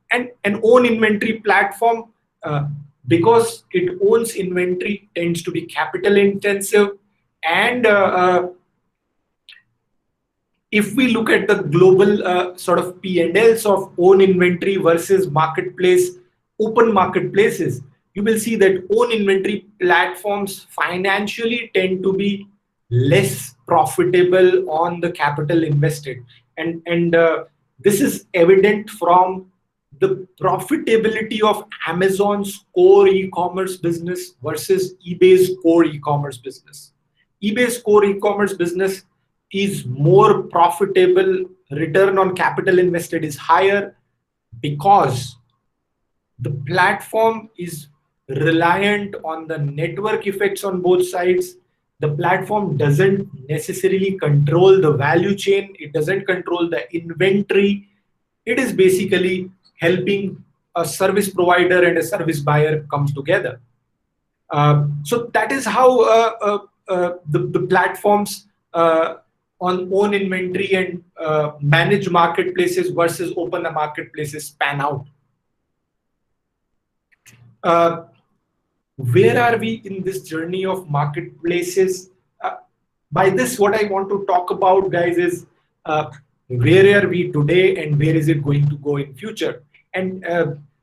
[SPEAKER 1] And an own inventory platform, because it owns inventory, tends to be capital intensive. And if we look at the global sort of P&Ls of own inventory versus marketplace, open marketplaces, you will see that own inventory platforms financially tend to be less profitable on the capital invested. And this is evident from the profitability of Amazon's core e-commerce business versus eBay's core e-commerce business. eBay's core e-commerce business is more profitable, return on capital invested is higher because the platform is reliant on the network effects on both sides. The platform doesn't necessarily control the value chain, it doesn't control the inventory. It is basically helping a service provider and a service buyer come together. So that is how the platforms on own inventory and manage marketplaces versus open marketplaces pan out. Where are we in this journey of marketplaces? By this, what I want to talk about, guys, is where are we today and where is it going to go in future? And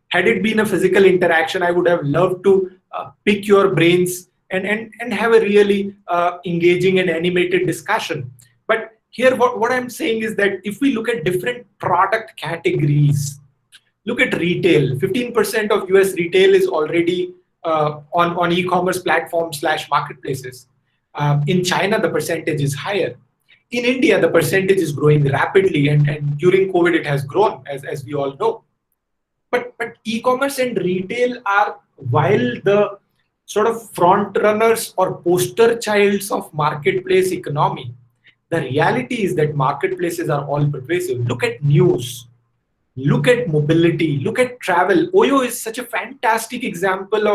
[SPEAKER 1] had it been a physical interaction, I would have loved to pick your brains and have a really engaging and animated discussion. But here, what I'm saying is that if we look at different product categories, look at retail. 15% of US retail is already on e-commerce platforms / marketplaces. In China, the percentage is higher. In India, the percentage is growing rapidly, and during COVID, it has grown, as we all know. But e-commerce and retail are, while the sort of front runners or poster childs of marketplace economy, the reality is that marketplaces are all pervasive. Look at news. Look at mobility, look at travel. Oyo is such a fantastic example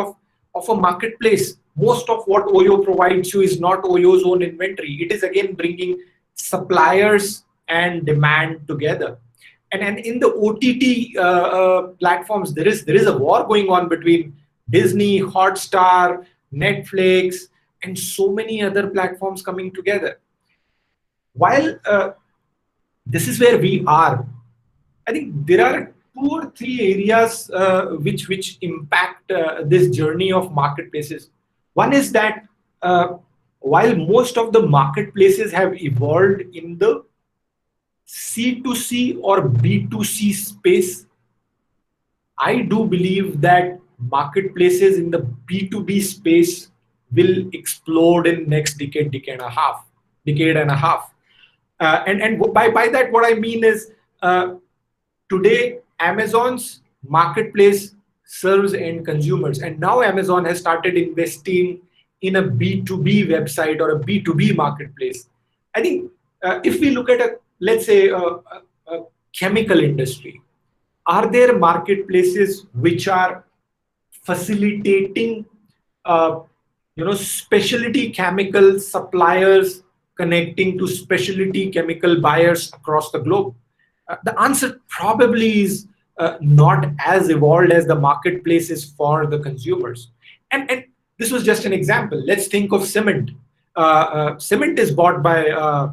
[SPEAKER 1] of a marketplace. Most of what Oyo provides you is not Oyo's own inventory. It is again bringing suppliers and demand together. And in the OTT platforms, there is a war going on between Disney, Hotstar, Netflix, and so many other platforms coming together. While this is where we are, I think there are 2 or 3 areas which impact this journey of marketplaces. One is that while most of the marketplaces have evolved in the C2C or B2C space, I do believe that marketplaces in the B2B space will explode in next decade and a half. And by that, what I mean is today, Amazon's marketplace serves end consumers, and now Amazon has started investing in a B2B website or a B2B marketplace. I think if we look at let's say a chemical industry, are there marketplaces which are facilitating specialty chemical suppliers connecting to specialty chemical buyers across the globe? The answer probably is not as evolved as the marketplace is for the consumers. And this was just an example. Let's think of cement. Cement is bought by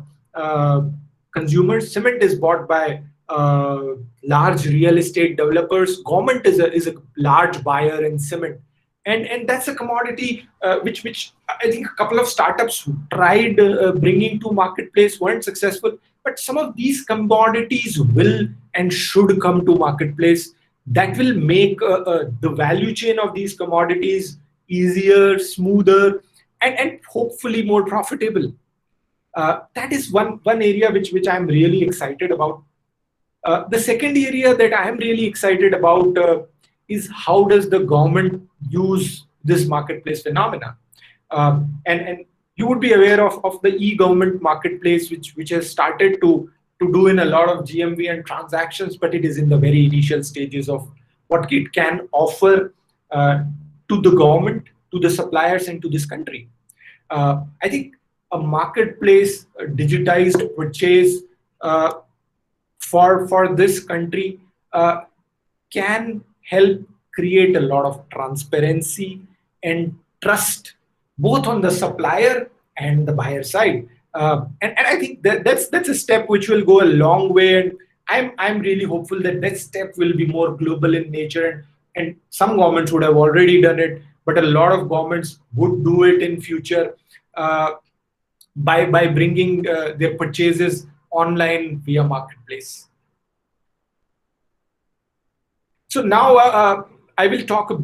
[SPEAKER 1] consumers. Cement is bought by large real estate developers. Government is a large buyer in cement. And that's a commodity which I think a couple of startups tried bringing to marketplace, weren't successful. But some of these commodities will and should come to marketplace. That will make the value chain of these commodities easier, smoother, and hopefully more profitable. That is one area which I'm really excited about. The second area that I am really excited about is how does the government use this marketplace phenomena. And you would be aware of the e-government marketplace, which has started to do in a lot of GMV and transactions, but it is in the very initial stages of what it can offer to the government, to the suppliers, and to this country. I think a marketplace, a digitized purchase for this country can help create a lot of transparency and trust, both on the supplier and the buyer side. And I think that's a step which will go a long way. And I'm really hopeful that step will be more global in nature. And some governments would have already done it, but a lot of governments would do it in future by bringing their purchases online via marketplace. So now I will talk a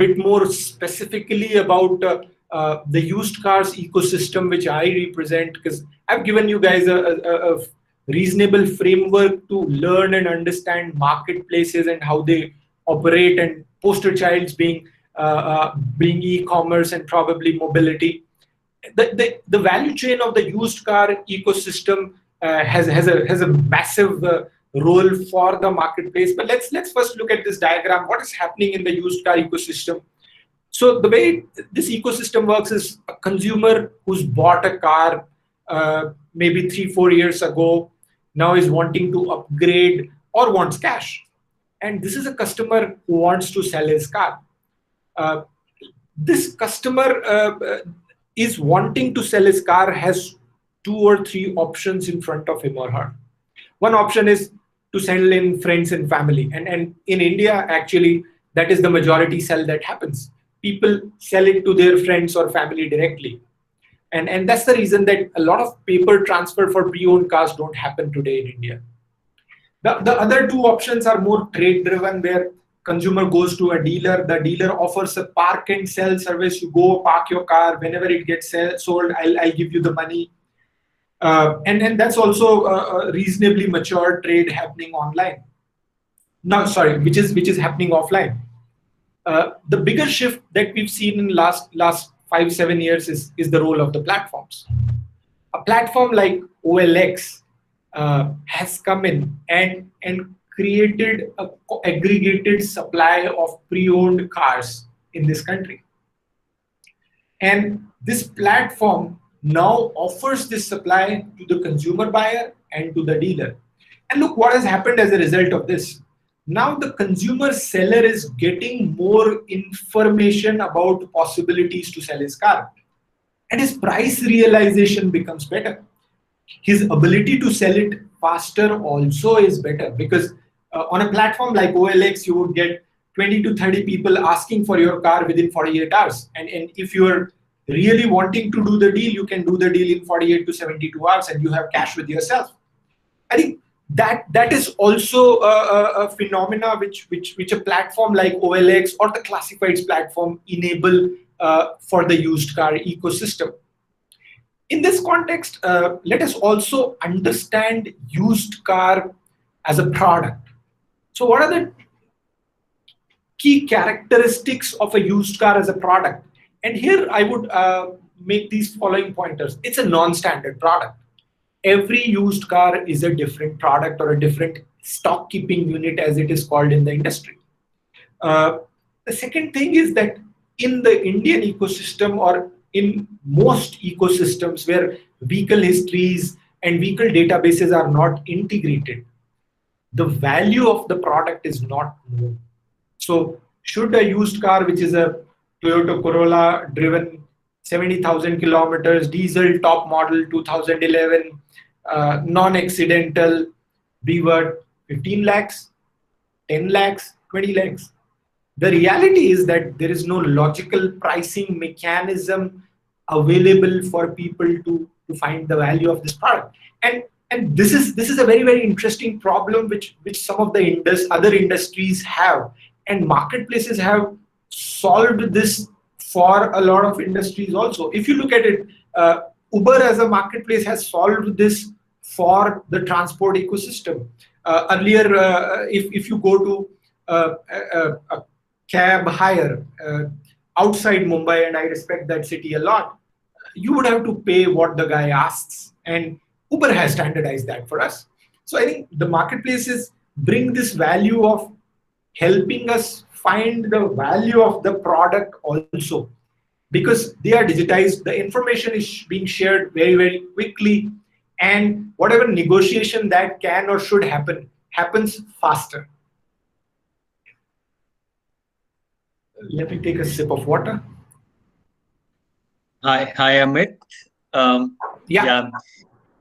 [SPEAKER 1] bit more specifically about the used cars ecosystem which I represent, because I've given you guys a reasonable framework to learn and understand marketplaces and how they operate, and poster childs being e-commerce and probably mobility. The value chain of the used car ecosystem has a massive role for the marketplace. But let's first look at this diagram. What is happening in the used car ecosystem? So the way this ecosystem works is a consumer who's bought a car maybe 3-4 years ago now is wanting to upgrade or wants cash, and this is a customer who wants to sell his car. Uh, this customer is wanting to sell his car, has 2 or 3 options in front of him or her. One option is to sell in friends and family, and in India actually that is the majority sell that happens. People sell it to their friends or family directly, and that's the reason that a lot of paper transfer for pre-owned cars don't happen today in India. The other 2 options are more trade driven, where consumer goes to a dealer, the dealer offers a park and sell service. You go park your car, whenever it gets sold, I'll give you the money. And that's also a reasonably mature trade happening online. No, sorry, which is happening offline. The bigger shift that we've seen in last 5-7 years is the role of the platforms. A platform like OLX has come in and created a aggregated supply of pre-owned cars in this country. And this platform now offers this supply to the consumer buyer and to the dealer. And look what has happened as a result of this. Now the consumer seller is getting more information about possibilities to sell his car, and his price realization becomes better. His ability to sell it faster also is better, because on a platform like OLX, you would get 20 to 30 people asking for your car within 48 hours. And if you're really wanting to do the deal, you can do the deal in 48 to 72 hours and you have cash with yourself. I think that is also a phenomena which a platform like OLX or the classifieds platform enable for the used car ecosystem. In this context, let us also understand used car as a product. So what are the key characteristics of a used car as a product? And here I would make these following pointers. It's a non-standard product. Every used car is a different product or a different stock keeping unit, as it is called in the industry. The second thing is that in the Indian ecosystem, or in most ecosystems where vehicle histories and vehicle databases are not integrated, the value of the product is not known. So should a used car, which is a Toyota Corolla driven 70,000 kilometers, diesel, top model, 2011, non-accidental, be worth 15 lakhs, 10 lakhs, 20 lakhs? The reality is that there is no logical pricing mechanism available for people to find the value of this product. And this is a very, very interesting problem which some of the other industries have, and marketplaces have solved this for a lot of industries also. If you look at it, Uber as a marketplace has solved this for the transport ecosystem. Earlier, if you go to a cab hire outside Mumbai, and I respect that city a lot, you would have to pay what the guy asks, and Uber has standardized that for us. So I think the marketplaces bring this value of helping us find the value of the product also, because they are digitized, the information is being shared very, very quickly, and whatever negotiation that can or should happen happens faster. Let me take a sip of water.
[SPEAKER 2] Hi, Amit. Yeah.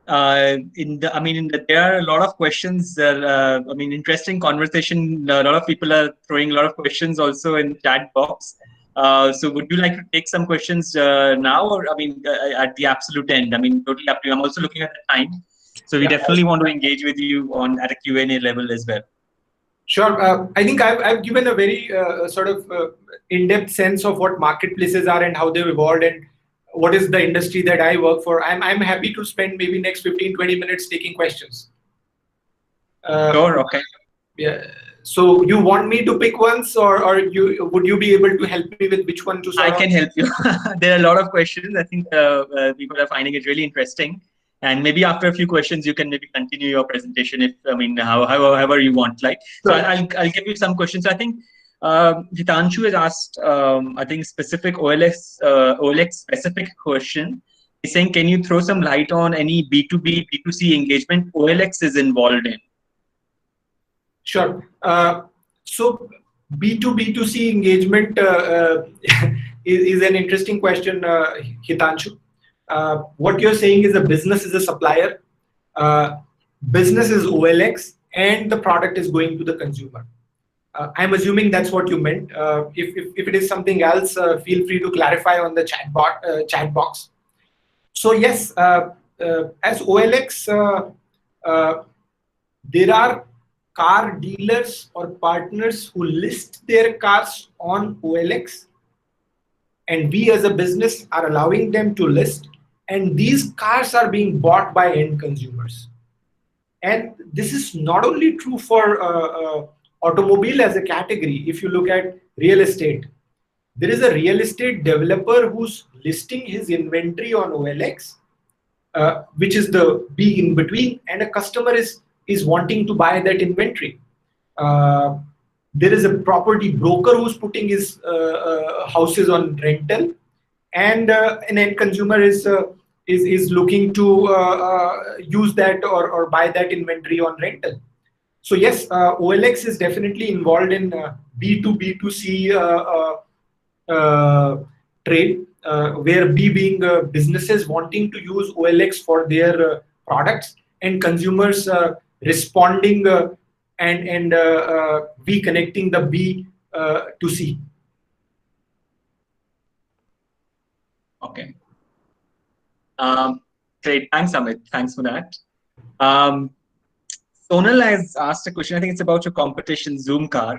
[SPEAKER 2] There are a lot of questions. Interesting conversation. A lot of people are throwing a lot of questions also in the chat box. So would you like to take some questions now, or at the absolute end? Totally up to you. I'm also looking at the time. So we
[SPEAKER 1] Yeah.
[SPEAKER 2] definitely want to engage with you on at a Q&A level as well.
[SPEAKER 1] Sure. I think I've given a very sort of in-depth sense of what marketplaces are and how they've evolved and what is the industry that I work for. I'm happy to spend maybe next 15, 20 minutes taking questions.
[SPEAKER 2] Sure. Okay.
[SPEAKER 1] Yeah. So you want me to pick ones, or would you be able to help me with which one to
[SPEAKER 2] I
[SPEAKER 1] sort of?
[SPEAKER 2] can help you. There are a lot of questions. I think people are finding it really interesting. And maybe after a few questions, you can maybe continue your presentation if, I mean, however you want. Like, so
[SPEAKER 1] Sure.
[SPEAKER 2] I'll give you some questions. I think Hitanshu has asked, I think, specific OLX specific question. He's saying, can you throw some light on any B2B, B2C engagement OLX is involved in?
[SPEAKER 1] Sure. So B2B2C engagement is an interesting question, Hitanshu. What you're saying is a business is a supplier, business is OLX, and the product is going to the consumer. I'm assuming that's what you meant. If it is something else, feel free to clarify on the chat box. So yes, as OLX, there are car dealers or partners who list their cars on OLX, and we as a business are allowing them to list, and these cars are being bought by end consumers. And this is not only true for automobile as a category. If you look at real estate, there is a real estate developer who's listing his inventory on OLX, which is the B in between, and a customer is wanting to buy that inventory. There is a property broker who's putting his houses on rental, and an end consumer is looking to use that or buy that inventory on rental. So yes, OLX is definitely involved in B2B2C trade, where B being businesses wanting to use OLX for their products, and consumers responding and B connecting the B to C.
[SPEAKER 2] Okay. Great. Thanks, Amit. Thanks for that. Sonal has asked a question. I think it's about your competition, Zoom Car.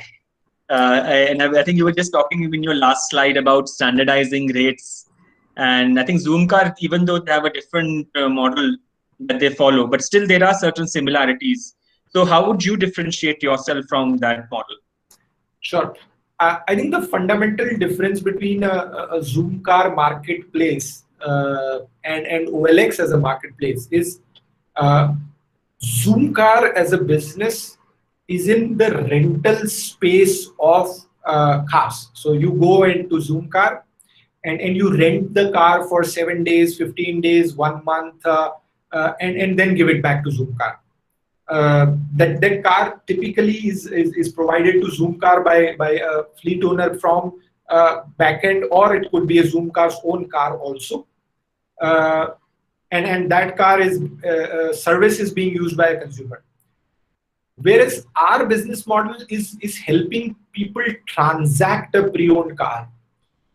[SPEAKER 2] And I think you were just talking in your last slide about standardizing rates. And I think Zoom Car, even though they have a different model that they follow, but still there are certain similarities. So how would you differentiate yourself from that model?
[SPEAKER 1] Sure. I think the fundamental difference between a Zoom Car marketplace and OLX as a marketplace is Zoom Car as a business is in the rental space of cars. So you go into Zoom Car and you rent the car for 7 days, 15 days, 1 month, and then give it back to Zoom Car. That car typically is provided to Zoom Car by a fleet owner from backend, or it could be a Zoom Car's own car also. And that car is service is being used by a consumer. Whereas our business model is helping people transact a pre-owned car.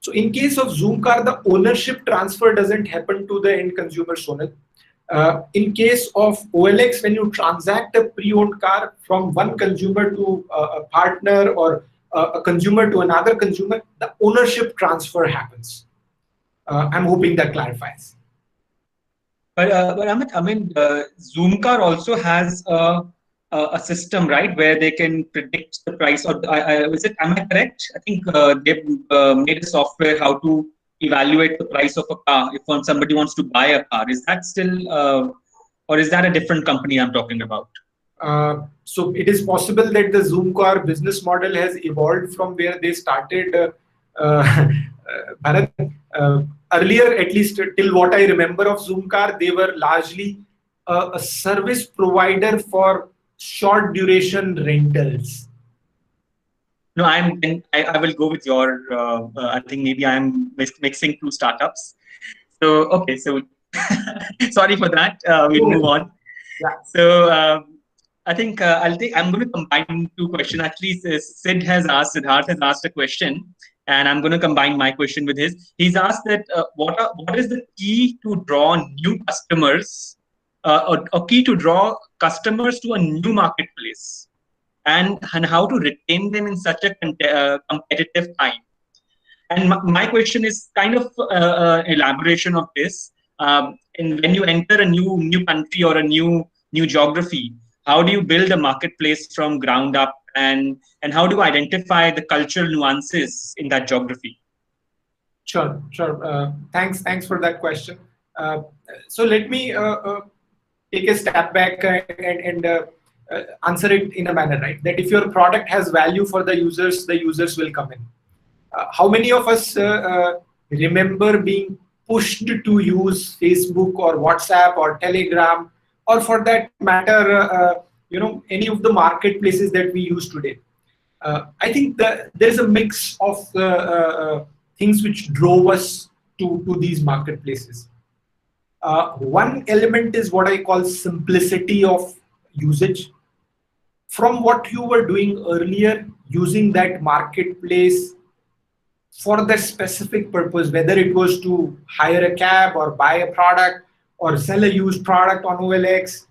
[SPEAKER 1] So in case of Zoom Car, the ownership transfer doesn't happen to the end consumer, Sonal. In case of OLX, when you transact a pre-owned car from one consumer to a partner, or a consumer to another consumer, the ownership transfer happens. I'm hoping that clarifies.
[SPEAKER 2] But Amit, I mean, Zoom Car also has a system, right, where they can predict the price. Or is it? Am I correct? I think they've made a software how to evaluate the price of a car if somebody wants to buy a car. Is that still, or is that a different company I'm talking about?
[SPEAKER 1] So it is possible that the Zoom Car business model has evolved from where they started. Bharat, earlier, at least till what I remember of Zoom Car, they were largely a service provider for short duration rentals.
[SPEAKER 2] No, I will go with your. I think maybe I'm mixing two startups. So okay, so sorry for that. We'll move on.
[SPEAKER 1] Yeah.
[SPEAKER 2] So I think I'm going to combine two questions. At least Siddharth has asked a question, and I'm going to combine my question with his. He's asked that what is the key to draw new customers or key to draw customers to a new marketplace, and how to retain them in such a competitive time. And my question is kind of elaboration of this. And when you enter a new country or a new geography, how do you build a marketplace from ground up, and how do you identify the cultural nuances in that geography?
[SPEAKER 1] Sure, sure. Thanks for that question. Uh, so let me take a step back and answer it in a manner, right? That if your product has value for the users will come in. How many of us remember being pushed to use Facebook or WhatsApp or Telegram, or for that matter, any of the marketplaces that we use today? I think that there's a mix of things which drove us to these marketplaces. One element is what I call simplicity of usage. From what you were doing earlier, using that marketplace for the specific purpose, whether it was to hire a cab or buy a product or sell a used product on OLX,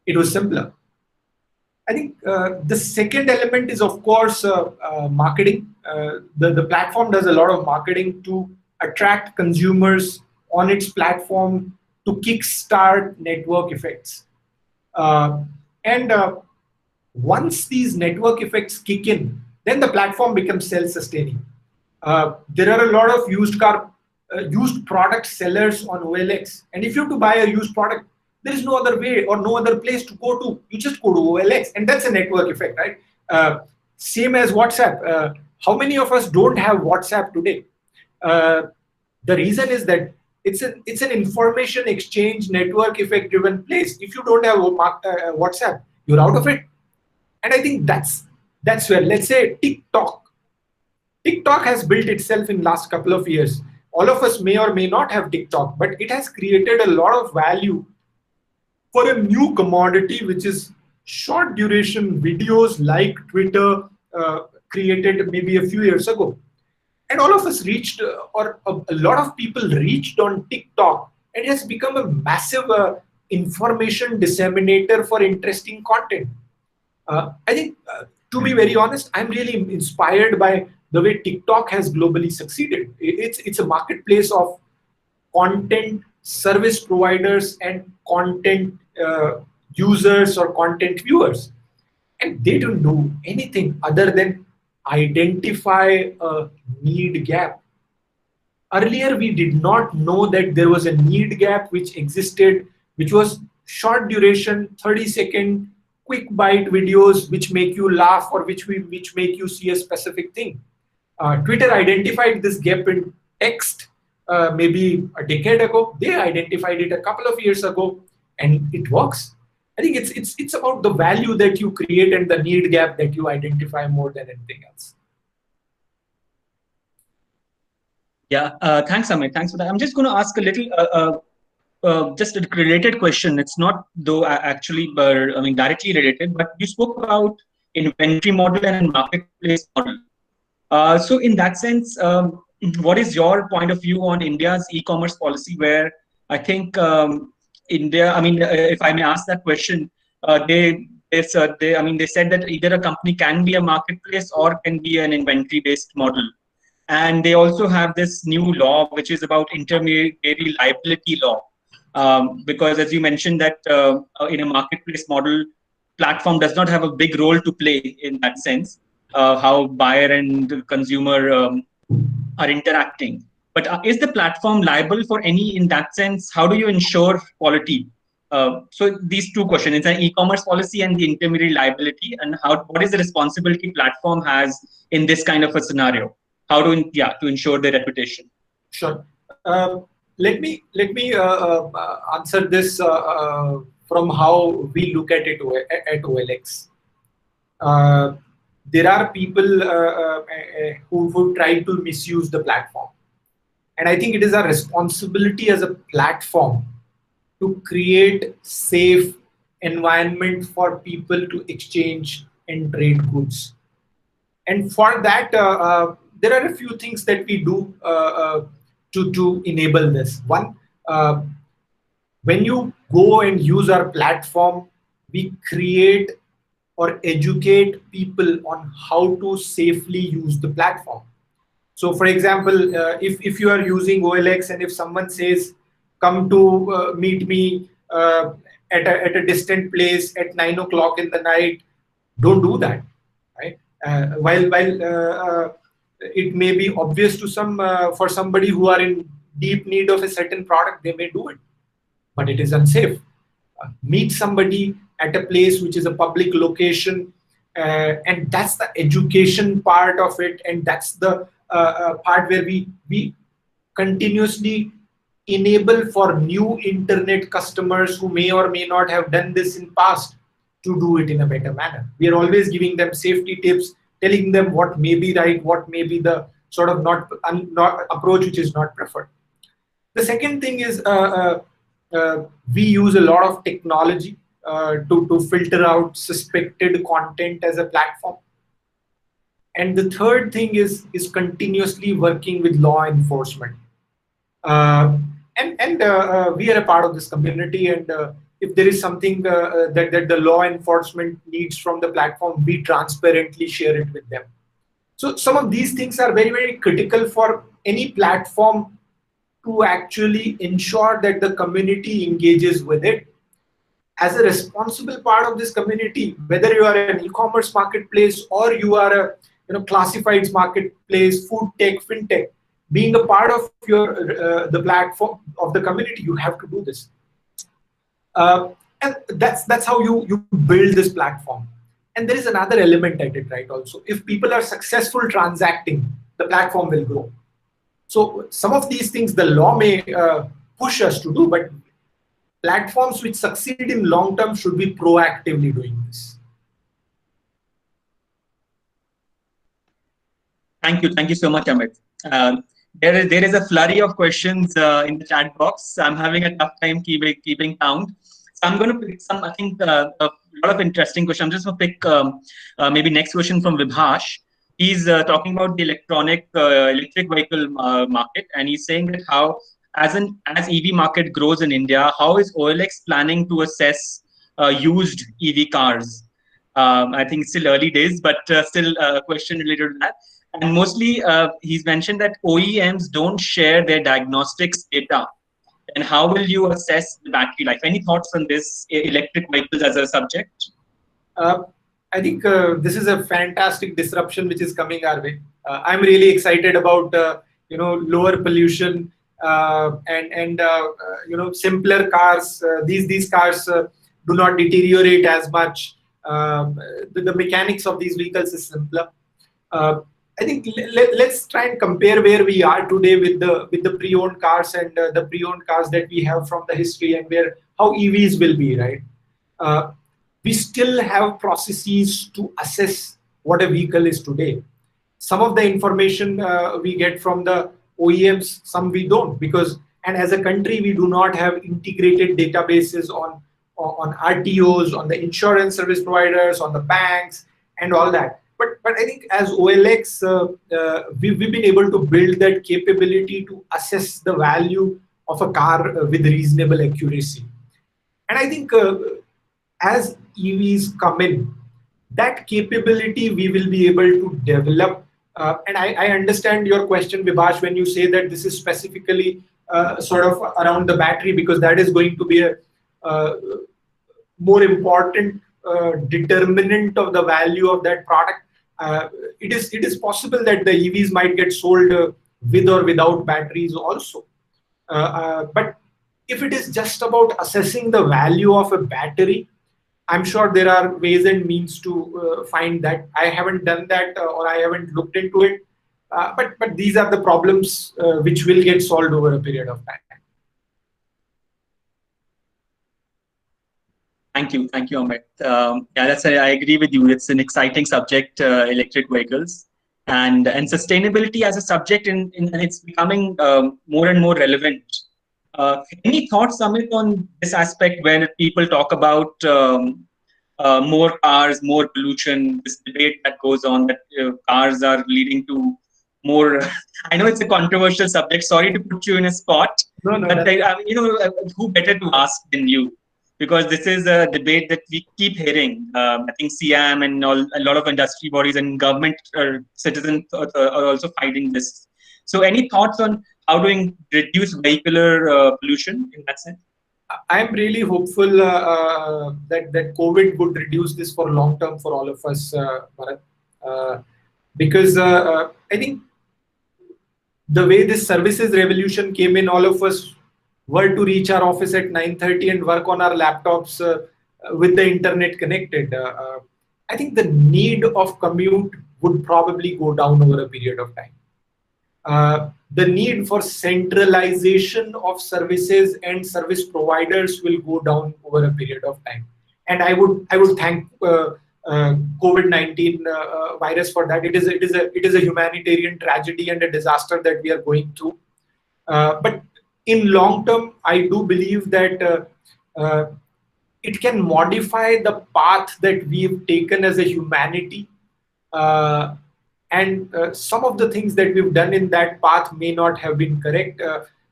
[SPEAKER 1] it was simpler. I think the second element is, of course, marketing. The platform does a lot of marketing to attract consumers on its platform to kickstart network effects. Uh, and once these network effects kick in, then the platform becomes self-sustaining. There are a lot of used product sellers on OLX, and if you have to buy a used product, there is no other way or no other place to go to. You just go to OLX, and that's a network effect, right? Same as WhatsApp. How many of us don't have WhatsApp today? Uh, the reason is that it's an information exchange network effect driven place. If you don't have WhatsApp, you're out of it. And I think that's where, let's say, TikTok has built itself in last couple of years. All of us may or may not have TikTok, but it has created a lot of value for a new commodity, which is short duration videos like Twitter created maybe a few years ago. And all of us reached, or a lot of people reached on TikTok. It has become a massive information disseminator for interesting content. I think, to be very honest, I'm really inspired by the way TikTok has globally succeeded. It's a marketplace of content service providers and content users or content viewers, and they don't do anything other than identify a need gap. Earlier, we did not know that there was a need gap which existed, which was short duration, 30-second, quick bite videos which make you laugh or which make you see a specific thing. Twitter identified this gap in text maybe a decade ago. They identified it a couple of years ago, and it works. I think it's about the value that you create and the need gap that you identify more than anything else.
[SPEAKER 2] Yeah, thanks, Amit. Thanks for that. I'm just going to ask a little, just a related question. It's not though actually, but I mean directly related. But you spoke about inventory model and marketplace model. So in that sense, what is your point of view on India's e-commerce policy? Where I think India, I mean, if I may ask that question, they said that either a company can be a marketplace or can be an inventory-based model. And they also have this new law, which is about intermediary liability law. Because as you mentioned that in a marketplace model, platform does not have a big role to play in that sense, how buyer and consumer are interacting. But is the platform liable for any, in that sense, how do you ensure quality? So these two questions, it's an e-commerce policy and the intermediary liability, and what is the responsibility platform has in this kind of a scenario? How to ensure their reputation?
[SPEAKER 1] Sure. Let me answer this from how we look at it at OLX. There are people who try to misuse the platform, and I think it is our responsibility as a platform to create safe environment for people to exchange and trade goods. And for that, there are a few things that we do to enable this. One, When you go and use our platform, we create or educate people on how to safely use the platform. So, for example, if you are using OLX and if someone says, come to meet me at a distant place at 9 o'clock in the night, don't do that, right? While it may be obvious to for somebody who are in deep need of a certain product, they may do it, but it is unsafe. Meet somebody at a place which is a public location, and that's the education part of it, and that's the part where we continuously enable for new internet customers who may or may not have done this in past to do it in a better manner. We are always giving them safety tips, telling them what may be right, what may be the sort of not approach which is not preferred. The second thing is we use a lot of technology to filter out suspected content as a platform. And the third thing is continuously working with law enforcement. And we are a part of this community, and if there is something that the law enforcement needs from the platform, we transparently share it with them. So some of these things are very, very critical for any platform to actually ensure that the community engages with it. As a responsible part of this community, whether you are an e-commerce marketplace or you are a classifieds marketplace, food tech, fintech, being a part of the platform of the community, you have to do this. And that's how you build this platform. And there is another element at it, right? Also, if people are successful transacting, the platform will grow. So some of these things the law may push us to do, but platforms which succeed in long term should be proactively doing this.
[SPEAKER 2] Thank you so much, Amit. There is a flurry of questions in the chat box. I'm having a tough time keeping count. So I'm going to pick some. I think a lot of interesting questions. I'm just going to pick maybe next question from Vibhash. He's talking about the electric vehicle market, and he's saying that how as EV market grows in India, how is OLX planning to assess used EV cars? I think it's still early days, but still a question related to that. And mostly, he's mentioned that OEMs don't share their diagnostics data. And how will you assess the battery life? Any thoughts on this, electric vehicles as a subject?
[SPEAKER 1] I think this is a fantastic disruption which is coming our way. I'm really excited about lower pollution and simpler cars. These cars do not deteriorate as much. The mechanics of these vehicles is simpler. I think let's try and compare where we are today with the pre-owned cars and the pre-owned cars that we have from the history, and how EVs will be, right? We still have processes to assess what a vehicle is today. Some of the information we get from the OEMs, some we don't, and as a country we do not have integrated databases on RTOs, on the insurance service providers, on the banks, and all that. But I think as OLX, we've been able to build that capability to assess the value of a car with reasonable accuracy. And I think as EVs come in, that capability we will be able to develop. And I understand your question, Vibhash, when you say that this is specifically sort of around the battery, because that is going to be a more important determinant of the value of that product. It is possible that the EVs might get sold with or without batteries also. But if it is just about assessing the value of a battery, I'm sure there are ways and means to find that. I haven't done that or I haven't looked into it. But these are the problems which will get solved over a period of time.
[SPEAKER 2] Thank you, Amit. Yeah, I agree with you. It's an exciting subject, electric vehicles, and sustainability as a subject, and it's becoming more and more relevant. Any thoughts, Amit, on this aspect when people talk about more cars, more pollution? This debate that goes on that cars are leading to more. I know it's a controversial subject. Sorry to put you in a spot,
[SPEAKER 1] No, no,
[SPEAKER 2] but
[SPEAKER 1] that,
[SPEAKER 2] who better to ask than you? Because this is a debate that we keep hearing. I think CM and a lot of industry bodies and government citizens are also fighting this. So, any thoughts on how to reduce vehicular pollution in that sense?
[SPEAKER 1] I'm really hopeful that COVID would reduce this for long term for all of us, Bharat, uh, because I think the way this services revolution came in, all of us were to reach our office at 9:30 and work on our laptops with the internet connected. I think the need of commute would probably go down over a period of time. The need for centralization of services and service providers will go down over a period of time. And I would thank COVID-19 virus for that. It is a humanitarian tragedy and a disaster that we are going through. But in long term, I do believe that it can modify the path that we've taken as a humanity. Uh, and some of the things that we've done in that path may not have been correct,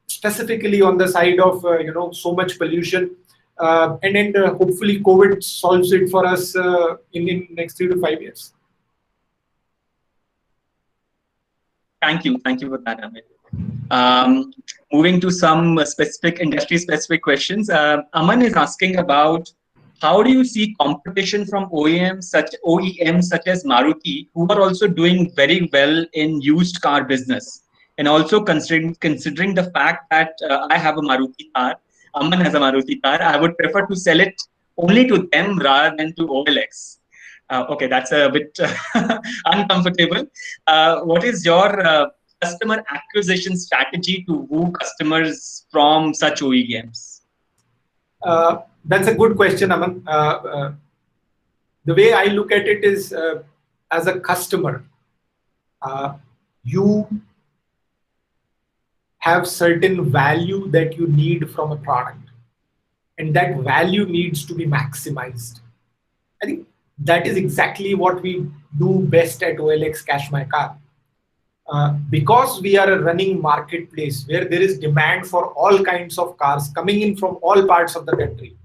[SPEAKER 1] specifically on the side of so much pollution. And then hopefully COVID solves it for us in next 3 to 5 years.
[SPEAKER 2] Thank you for that, Amit. Um, Moving to some specific industry-specific questions, Aman is asking about how do you see competition from OEMs such as Maruti, who are also doing very well in used car business, and also considering the fact that I have a Maruti car, Aman has a Maruti car, I would prefer to sell it only to them rather than to OLX. Okay, that's a bit uncomfortable. What is your customer acquisition strategy to woo customers from such OEMs?
[SPEAKER 1] That's a good question, Aman. The way I look at it is, as a customer, you have certain value that you need from a product, and that value needs to be maximized. I think that is exactly what we do best at OLX Cash My Car. Because we are a running marketplace where there is demand for all kinds of cars coming in from all parts of the country,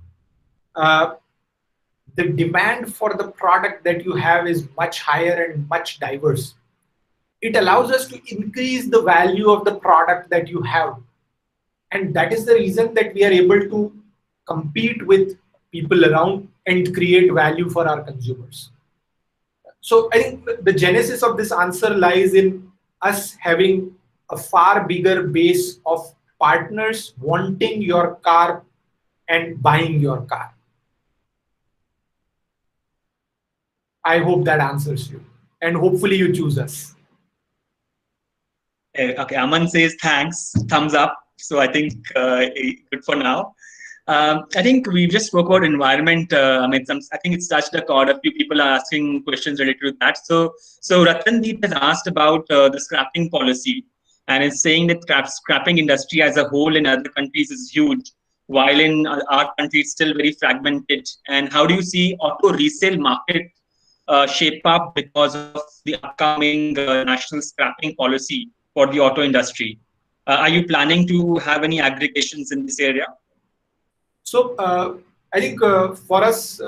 [SPEAKER 1] uh, the demand for the product that you have is much higher and much diverse. It allows us to increase the value of the product that you have. And that is the reason that we are able to compete with people around and create value for our consumers. So I think the genesis of this answer lies in us having a far bigger base of partners wanting your car and buying your car. I hope that answers you. And hopefully you choose us.
[SPEAKER 2] Okay, Aman says thanks, thumbs up. So I think good for now. I think we just spoke about environment. I think it's touched a chord. A few people are asking questions related to that. So Ratandeep has asked about the scrapping policy, and is saying that scrapping industry as a whole in other countries is huge, while in our country it's still very fragmented. And how do you see auto resale market shape up because of the upcoming national scrapping policy for the auto industry? Are you planning to have any aggregations in this area?
[SPEAKER 1] So I think for us,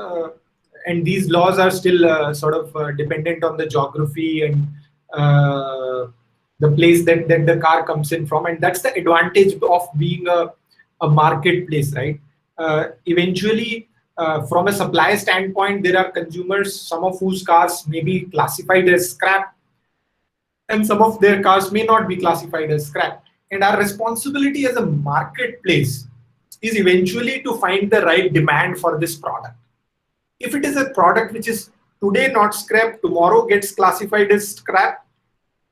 [SPEAKER 1] and these laws are still sort of dependent on the geography and the place that the car comes in from, and that's the advantage of being a marketplace, right? Eventually, from a supply standpoint, there are consumers, some of whose cars may be classified as scrap, and some of their cars may not be classified as scrap. And our responsibility as a marketplace is eventually to find the right demand for this product. If it is a product which is today not scrap, tomorrow gets classified as scrap,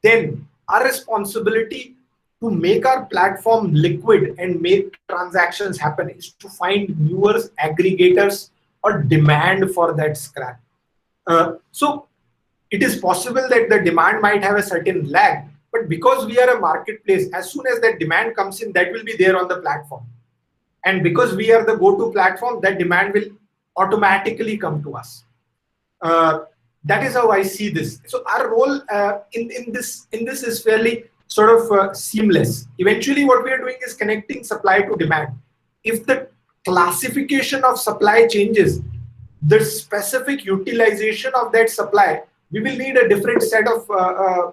[SPEAKER 1] then our responsibility to make our platform liquid and make transactions happen is to find newer aggregators or demand for that scrap. So it is possible that the demand might have a certain lag, but because we are a marketplace, as soon as that demand comes in, that will be there on the platform. And because we are the go-to platform, that demand will automatically come to us. Uh, that is how I see this. So our role in this is fairly sort of seamless. Eventually, what we are doing is connecting supply to demand. If the classification of supply changes, the specific utilization of that supply, we will need a different set of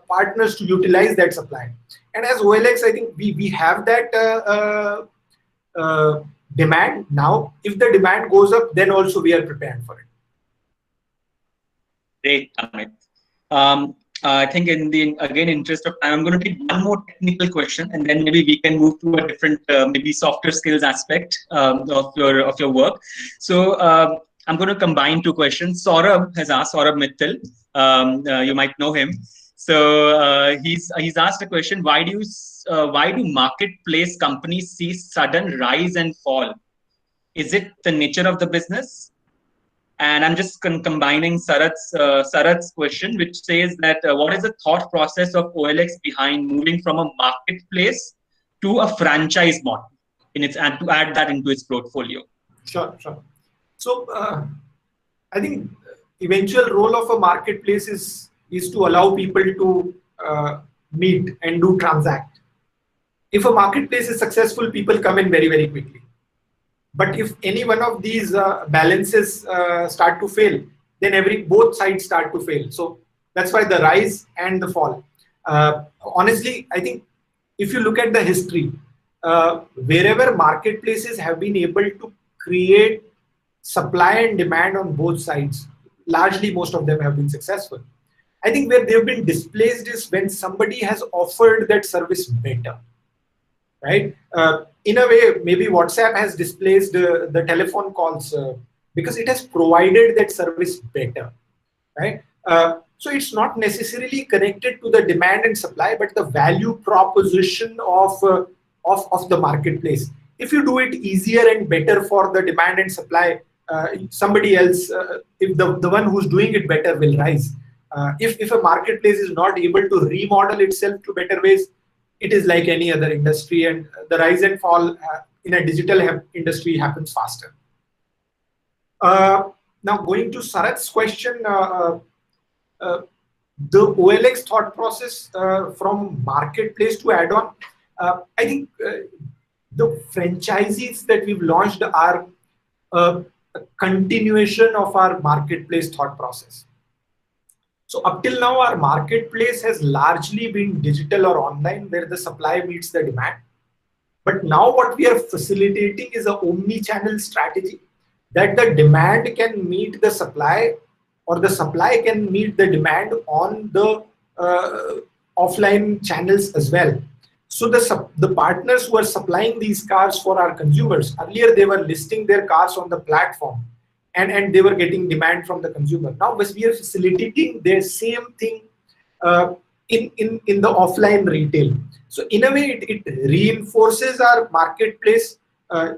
[SPEAKER 1] partners to utilize that supply. And as OLX, I think we have that demand now. If the demand goes up, then also we are prepared for it.
[SPEAKER 2] Great, Amit. I think in the interest of time, I'm going to take one more technical question, and then maybe we can move to a different, maybe softer skills aspect of your work. So I'm going to combine two questions. Saurabh has asked, Saurabh Mittal, you might know him. So he's asked a question: why do marketplace companies see sudden rise and fall? Is it the nature of the business? And I'm just combining Sarat's question, which says that what is the thought process of OLX behind moving from a marketplace to a franchise model and to add that into its portfolio?
[SPEAKER 1] Sure. So I think eventual role of a marketplace is to allow people to meet and do transact. If a marketplace is successful, people come in very, very quickly. But if any one of these balances start to fail, then both sides start to fail. So that's why the rise and the fall. Honestly, I think if you look at the history, wherever marketplaces have been able to create supply and demand on both sides, largely most of them have been successful. I think where they've been displaced is when somebody has offered that service better. Right? In a way, maybe WhatsApp has displaced the telephone calls because it has provided that service better. Right? So it's not necessarily connected to the demand and supply, but the value proposition of the marketplace. If you do it easier and better for the demand and supply, somebody else, if the one who's doing it better will rise. If a marketplace is not able to remodel itself to better ways, it is like any other industry, and the rise and fall in a digital industry happens faster. Now, going to Sarat's question, the OLX thought process from marketplace to add-on, I think the franchisees that we've launched are a continuation of our marketplace thought process. So up till now, our marketplace has largely been digital or online, where the supply meets the demand. But now what we are facilitating is an omni-channel strategy, that the demand can meet the supply, or the supply can meet the demand on the offline channels as well. So the partners who are supplying these cars for our consumers, earlier they were listing their cars on the platform, and they were getting demand from the consumer. Now we are facilitating the same thing in the offline retail. So in a way, it reinforces our marketplace,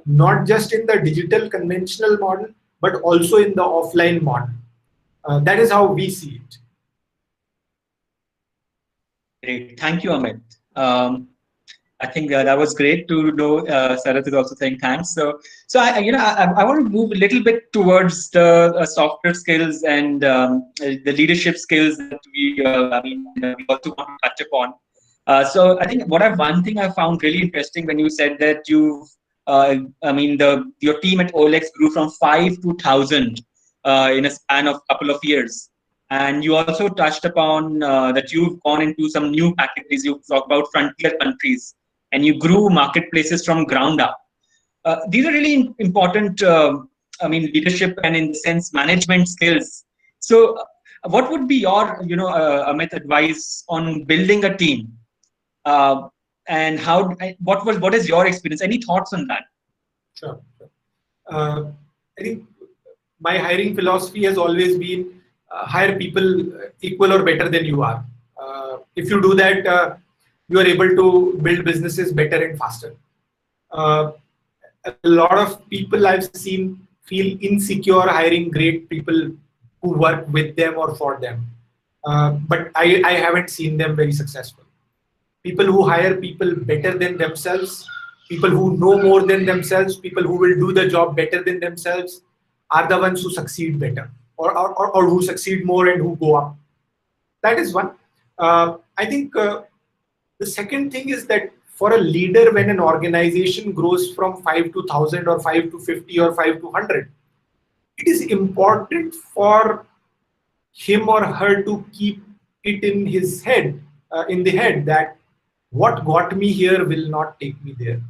[SPEAKER 1] not just in the digital conventional model, but also in the offline model. That is how we see it.
[SPEAKER 2] Great, thank you, Amit. I think that was great to know. Sarath is also saying thanks. So I want to move a little bit towards the softer skills and the leadership skills that we also want to touch upon. So I think one thing I found really interesting when you said that your team at OLX grew from 5 to 1,000 in a span of a couple of years. And you also touched upon that you've gone into some new categories. You talked about frontier countries, and you grew marketplaces from ground up. These are really important, leadership and, in the sense, management skills. So what would be your, Amit, advice on building a team? And what is your experience? Any thoughts on that?
[SPEAKER 1] Sure. I think my hiring philosophy has always been hire people equal or better than you are. If you do that, you are able to build businesses better and faster. A lot of people I've seen feel insecure hiring great people who work with them or for them. But I haven't seen them very successful. People who hire people better than themselves, people who know more than themselves, people who will do the job better than themselves, are the ones who succeed better. or who succeed more and who go up. That is one. I think the second thing is that for a leader, when an organization grows from 5 to 1,000 or 5 to 50 or 5 to 100, it is important for him or her to keep it in his head, in the head, that what got me here will not take me there.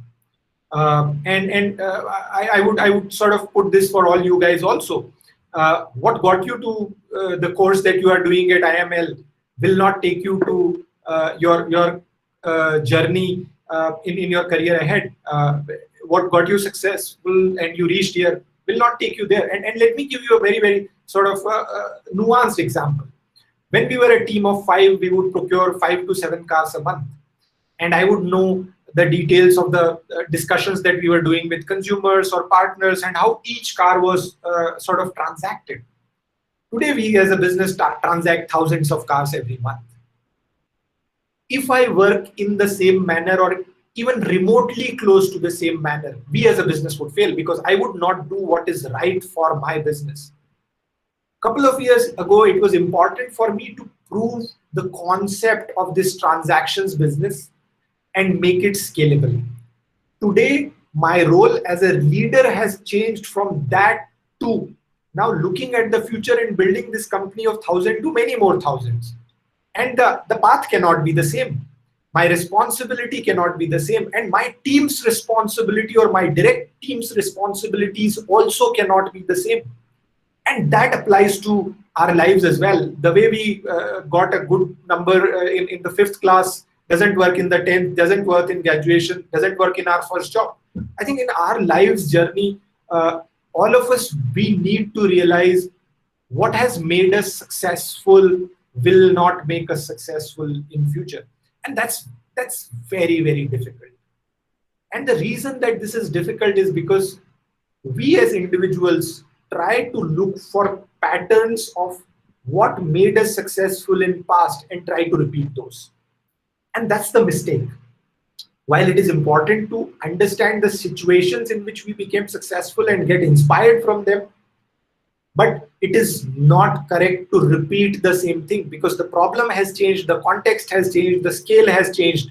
[SPEAKER 1] I would sort of put this for all you guys also. What got you to the course that you are doing at IIML will not take you to your journey in your career ahead. What got you successful and you reached here will not take you there. And let me give you a very, very sort of nuanced example. When we were a team of 5, we would procure 5 to 7 cars a month. And I would know the details of the discussions that we were doing with consumers or partners and how each car was sort of transacted. Today, we as a business transact thousands of cars every month. If I work in the same manner or even remotely close to the same manner, we as a business would fail because I would not do what is right for my business. A couple of years ago, it was important for me to prove the concept of this transactions business and make it scalable. Today, my role as a leader has changed from that to now looking at the future and building this company of 1,000 to many more thousands. And the path cannot be the same. My responsibility cannot be the same. And my team's responsibility or my direct team's responsibilities also cannot be the same. And that applies to our lives as well. The way we got a good number in the 5th class doesn't work in the 10th, doesn't work in graduation, doesn't work in our first job. I think in our lives journey, all of us, we need to realize what has made us successful will not make us successful in future. And that's very, very difficult. And the reason that this is difficult is because we as individuals try to look for patterns of what made us successful in past and try to repeat those. And that's the mistake. While it is important to understand the situations in which we became successful and get inspired from them, but it is not correct to repeat the same thing because the problem has changed, the context has changed, the scale has changed.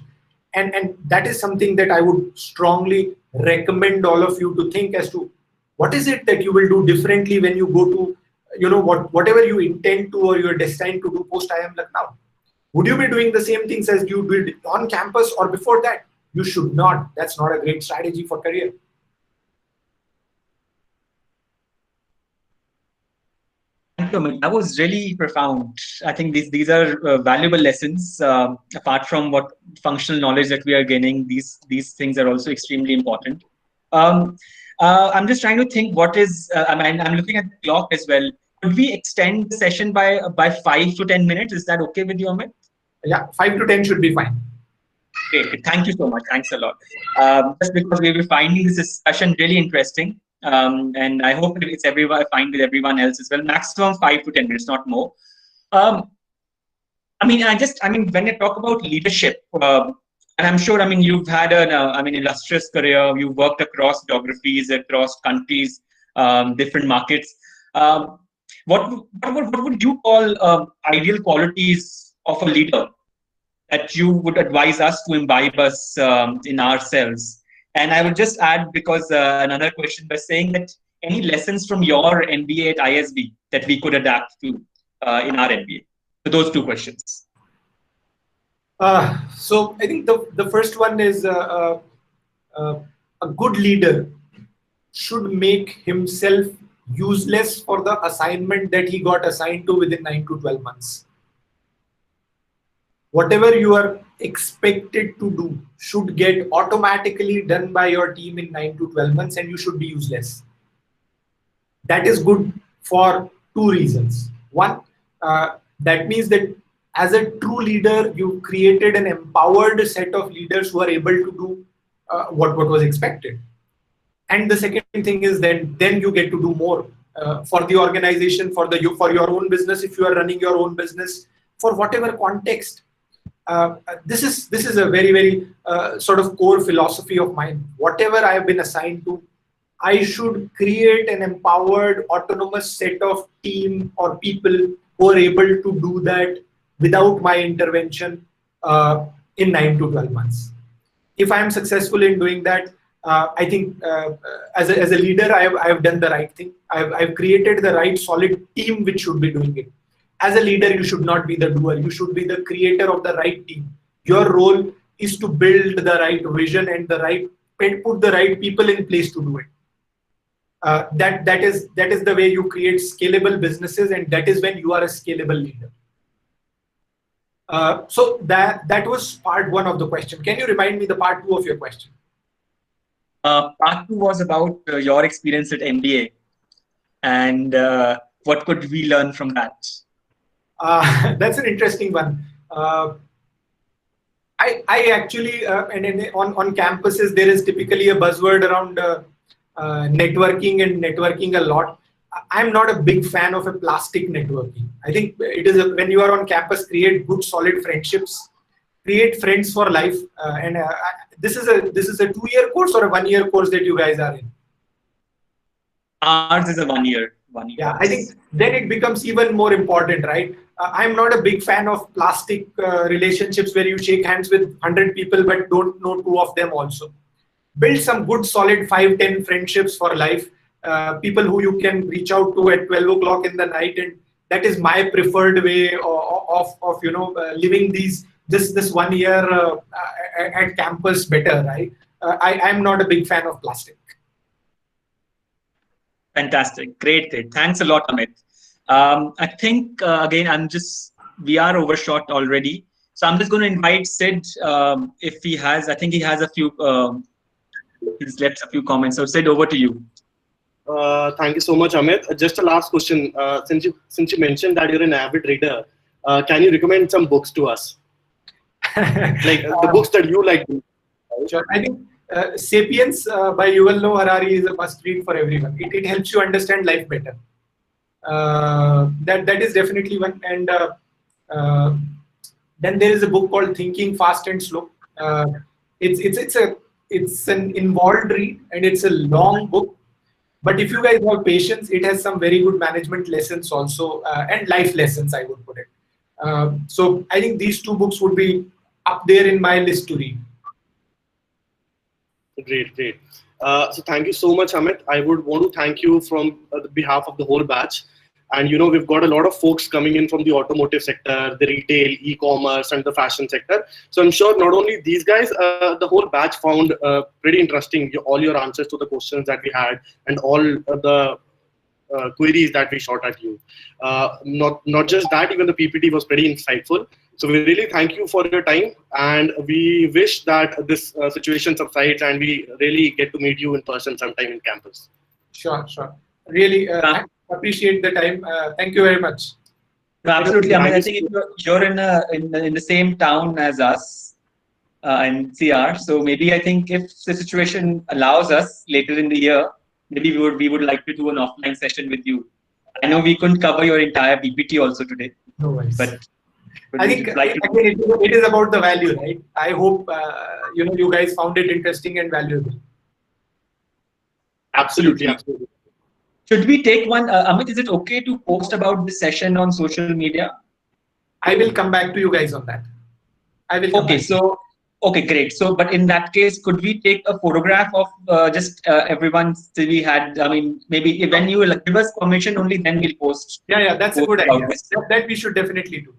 [SPEAKER 1] And that is something that I would strongly recommend all of you to think as to what is it that you will do differently when you go to, whatever you intend to or you're destined to do post IIML now. Would you be doing the same things as you did on campus or before that? You should not. That's not a great strategy for career.
[SPEAKER 2] Thank you, Amit. That was really profound. I think these are valuable lessons. Apart from what functional knowledge that we are gaining, these things are also extremely important. I'm just trying to think what is. I'm looking at the clock as well. Could we extend the session by 5 to 10 minutes? Is that okay with you, Amit?
[SPEAKER 1] Yeah, 5 to 10 should be fine.
[SPEAKER 2] Great. Thank you so much. Thanks a lot. Just because we were finding this discussion really interesting. And I hope it's fine with everyone else as well. Maximum 5 to 10 minutes, not more. When you talk about leadership, and I'm sure, you've had an illustrious career. You've worked across geographies, across countries, different markets. What would you call ideal qualities of a leader that you would advise us to imbibe us in ourselves? And I would just add, because another question by saying that any lessons from your MBA at ISB that we could adapt to in our MBA? So those two questions.
[SPEAKER 1] So I think the first one is a good leader should make himself useless for the assignment that he got assigned to within 9 to 12 months. Whatever you are expected to do should get automatically done by your team in 9 to 12 months and you should be useless. That is good for two reasons. One, that means that as a true leader, you've created an empowered set of leaders who are able to do what was expected. And the second thing is then you get to do more for the organization, for your own business, if you are running your own business, for whatever context. This is a very, very sort of core philosophy of mine. Whatever I have been assigned to, I should create an empowered, autonomous set of team or people who are able to do that without my intervention in 9 to 12 months. If I am successful in doing that, I think as a leader, I have done the right thing. I've created the right solid team which should be doing it. As a leader, you should not be the doer. You should be the creator of the right team. Your role is to build the right vision and put the right people in place to do it. That is the way you create scalable businesses, and that is when you are a scalable leader. So that was part one of the question. Can you remind me the part two of your question?
[SPEAKER 2] Part two was about your experience at MBA, and what could we learn from that?
[SPEAKER 1] That's an interesting one. I actually, on campuses, there is typically a buzzword around networking and networking a lot. I'm not a big fan of a plastic networking. I think it is when you are on campus, create good, solid friendships, create friends for life. This is a 2-year course or a 1-year course that you guys are in?
[SPEAKER 2] Ours is a 1-year.
[SPEAKER 1] Yeah, I think then it becomes even more important, right? I'm not a big fan of plastic relationships where you shake hands with 100 people but don't know 2 of them also. Build some good, solid 5-10 friendships for life. People who you can reach out to at 12 o'clock in the night, and that is my preferred way of living this 1 year at campus better, right? I'm not a big fan of plastic.
[SPEAKER 2] Fantastic. Great. Thanks a lot, Amit. I think, again, we are overshot already. So I'm just going to invite Sid, if he has, I think he has a few, he's left a few comments. So Sid, over to you.
[SPEAKER 3] Thank you so much, Amit. Just a last question. Since you mentioned that you're an avid reader, can you recommend some books to us? Like the books that you like.
[SPEAKER 1] Sure. I think Sapiens by Yuval Noah Harari is a must read for everyone. It helps you understand life better. That is definitely one. And then there is a book called Thinking Fast and Slow. It's an involved read, and it's a long book. But if you guys have patience, it has some very good management lessons also, and life lessons, I would put it. So I think these 2 books would be up there in my list to read.
[SPEAKER 3] Great. So thank you so much, Amit. I would want to thank you from the behalf of the whole batch. And we've got a lot of folks coming in from the automotive sector, the retail, e-commerce, and the fashion sector. So I'm sure not only these guys, the whole batch found pretty interesting all your answers to the questions that we had, and all the queries that we shot at you. Not just that, even the PPT was pretty insightful. So we really thank you for your time, and we wish that this situation subsides and we really get to meet you in person sometime in campus.
[SPEAKER 1] Sure. Really appreciate the time. Thank you very much.
[SPEAKER 2] Absolutely. I mean, I think you're in the same town as us in CR. So maybe I think if the situation allows us later in the year, maybe we would like to do an offline session with you. I know we couldn't cover your entire PPT also today.
[SPEAKER 1] No worries.
[SPEAKER 2] But
[SPEAKER 1] I think it is about the value, right? I hope you guys found it interesting and valuable.
[SPEAKER 3] Absolutely.
[SPEAKER 2] Should we take one? Amit, is it okay to post about this session on social media?
[SPEAKER 1] I will come back to you guys on that. I will.
[SPEAKER 2] Okay, great. So, but in that case, could we take a photograph of just everyone we had? I mean, maybe when you will give us permission, only then we'll post.
[SPEAKER 1] Yeah, that's a good idea. That we should definitely do.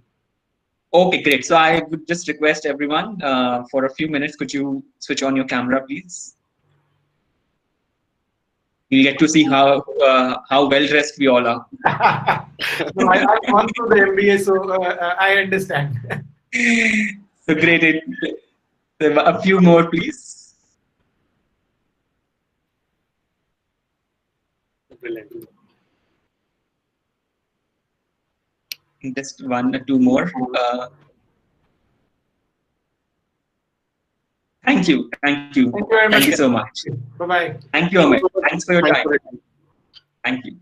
[SPEAKER 2] Okay, great. So I would just request everyone for a few minutes, could you switch on your camera, please? You'll get to see how well dressed we all are.
[SPEAKER 1] No, I've gone through the MBA, so I understand.
[SPEAKER 2] So great. A few more, please.
[SPEAKER 3] Brilliant.
[SPEAKER 2] Just 1 or 2 more. Thank you.
[SPEAKER 1] Thank you very much.
[SPEAKER 2] Thank you so much.
[SPEAKER 1] Bye-bye.
[SPEAKER 2] Thank you, Amit. Thanks for your time. Thank you.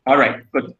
[SPEAKER 2] All right, good.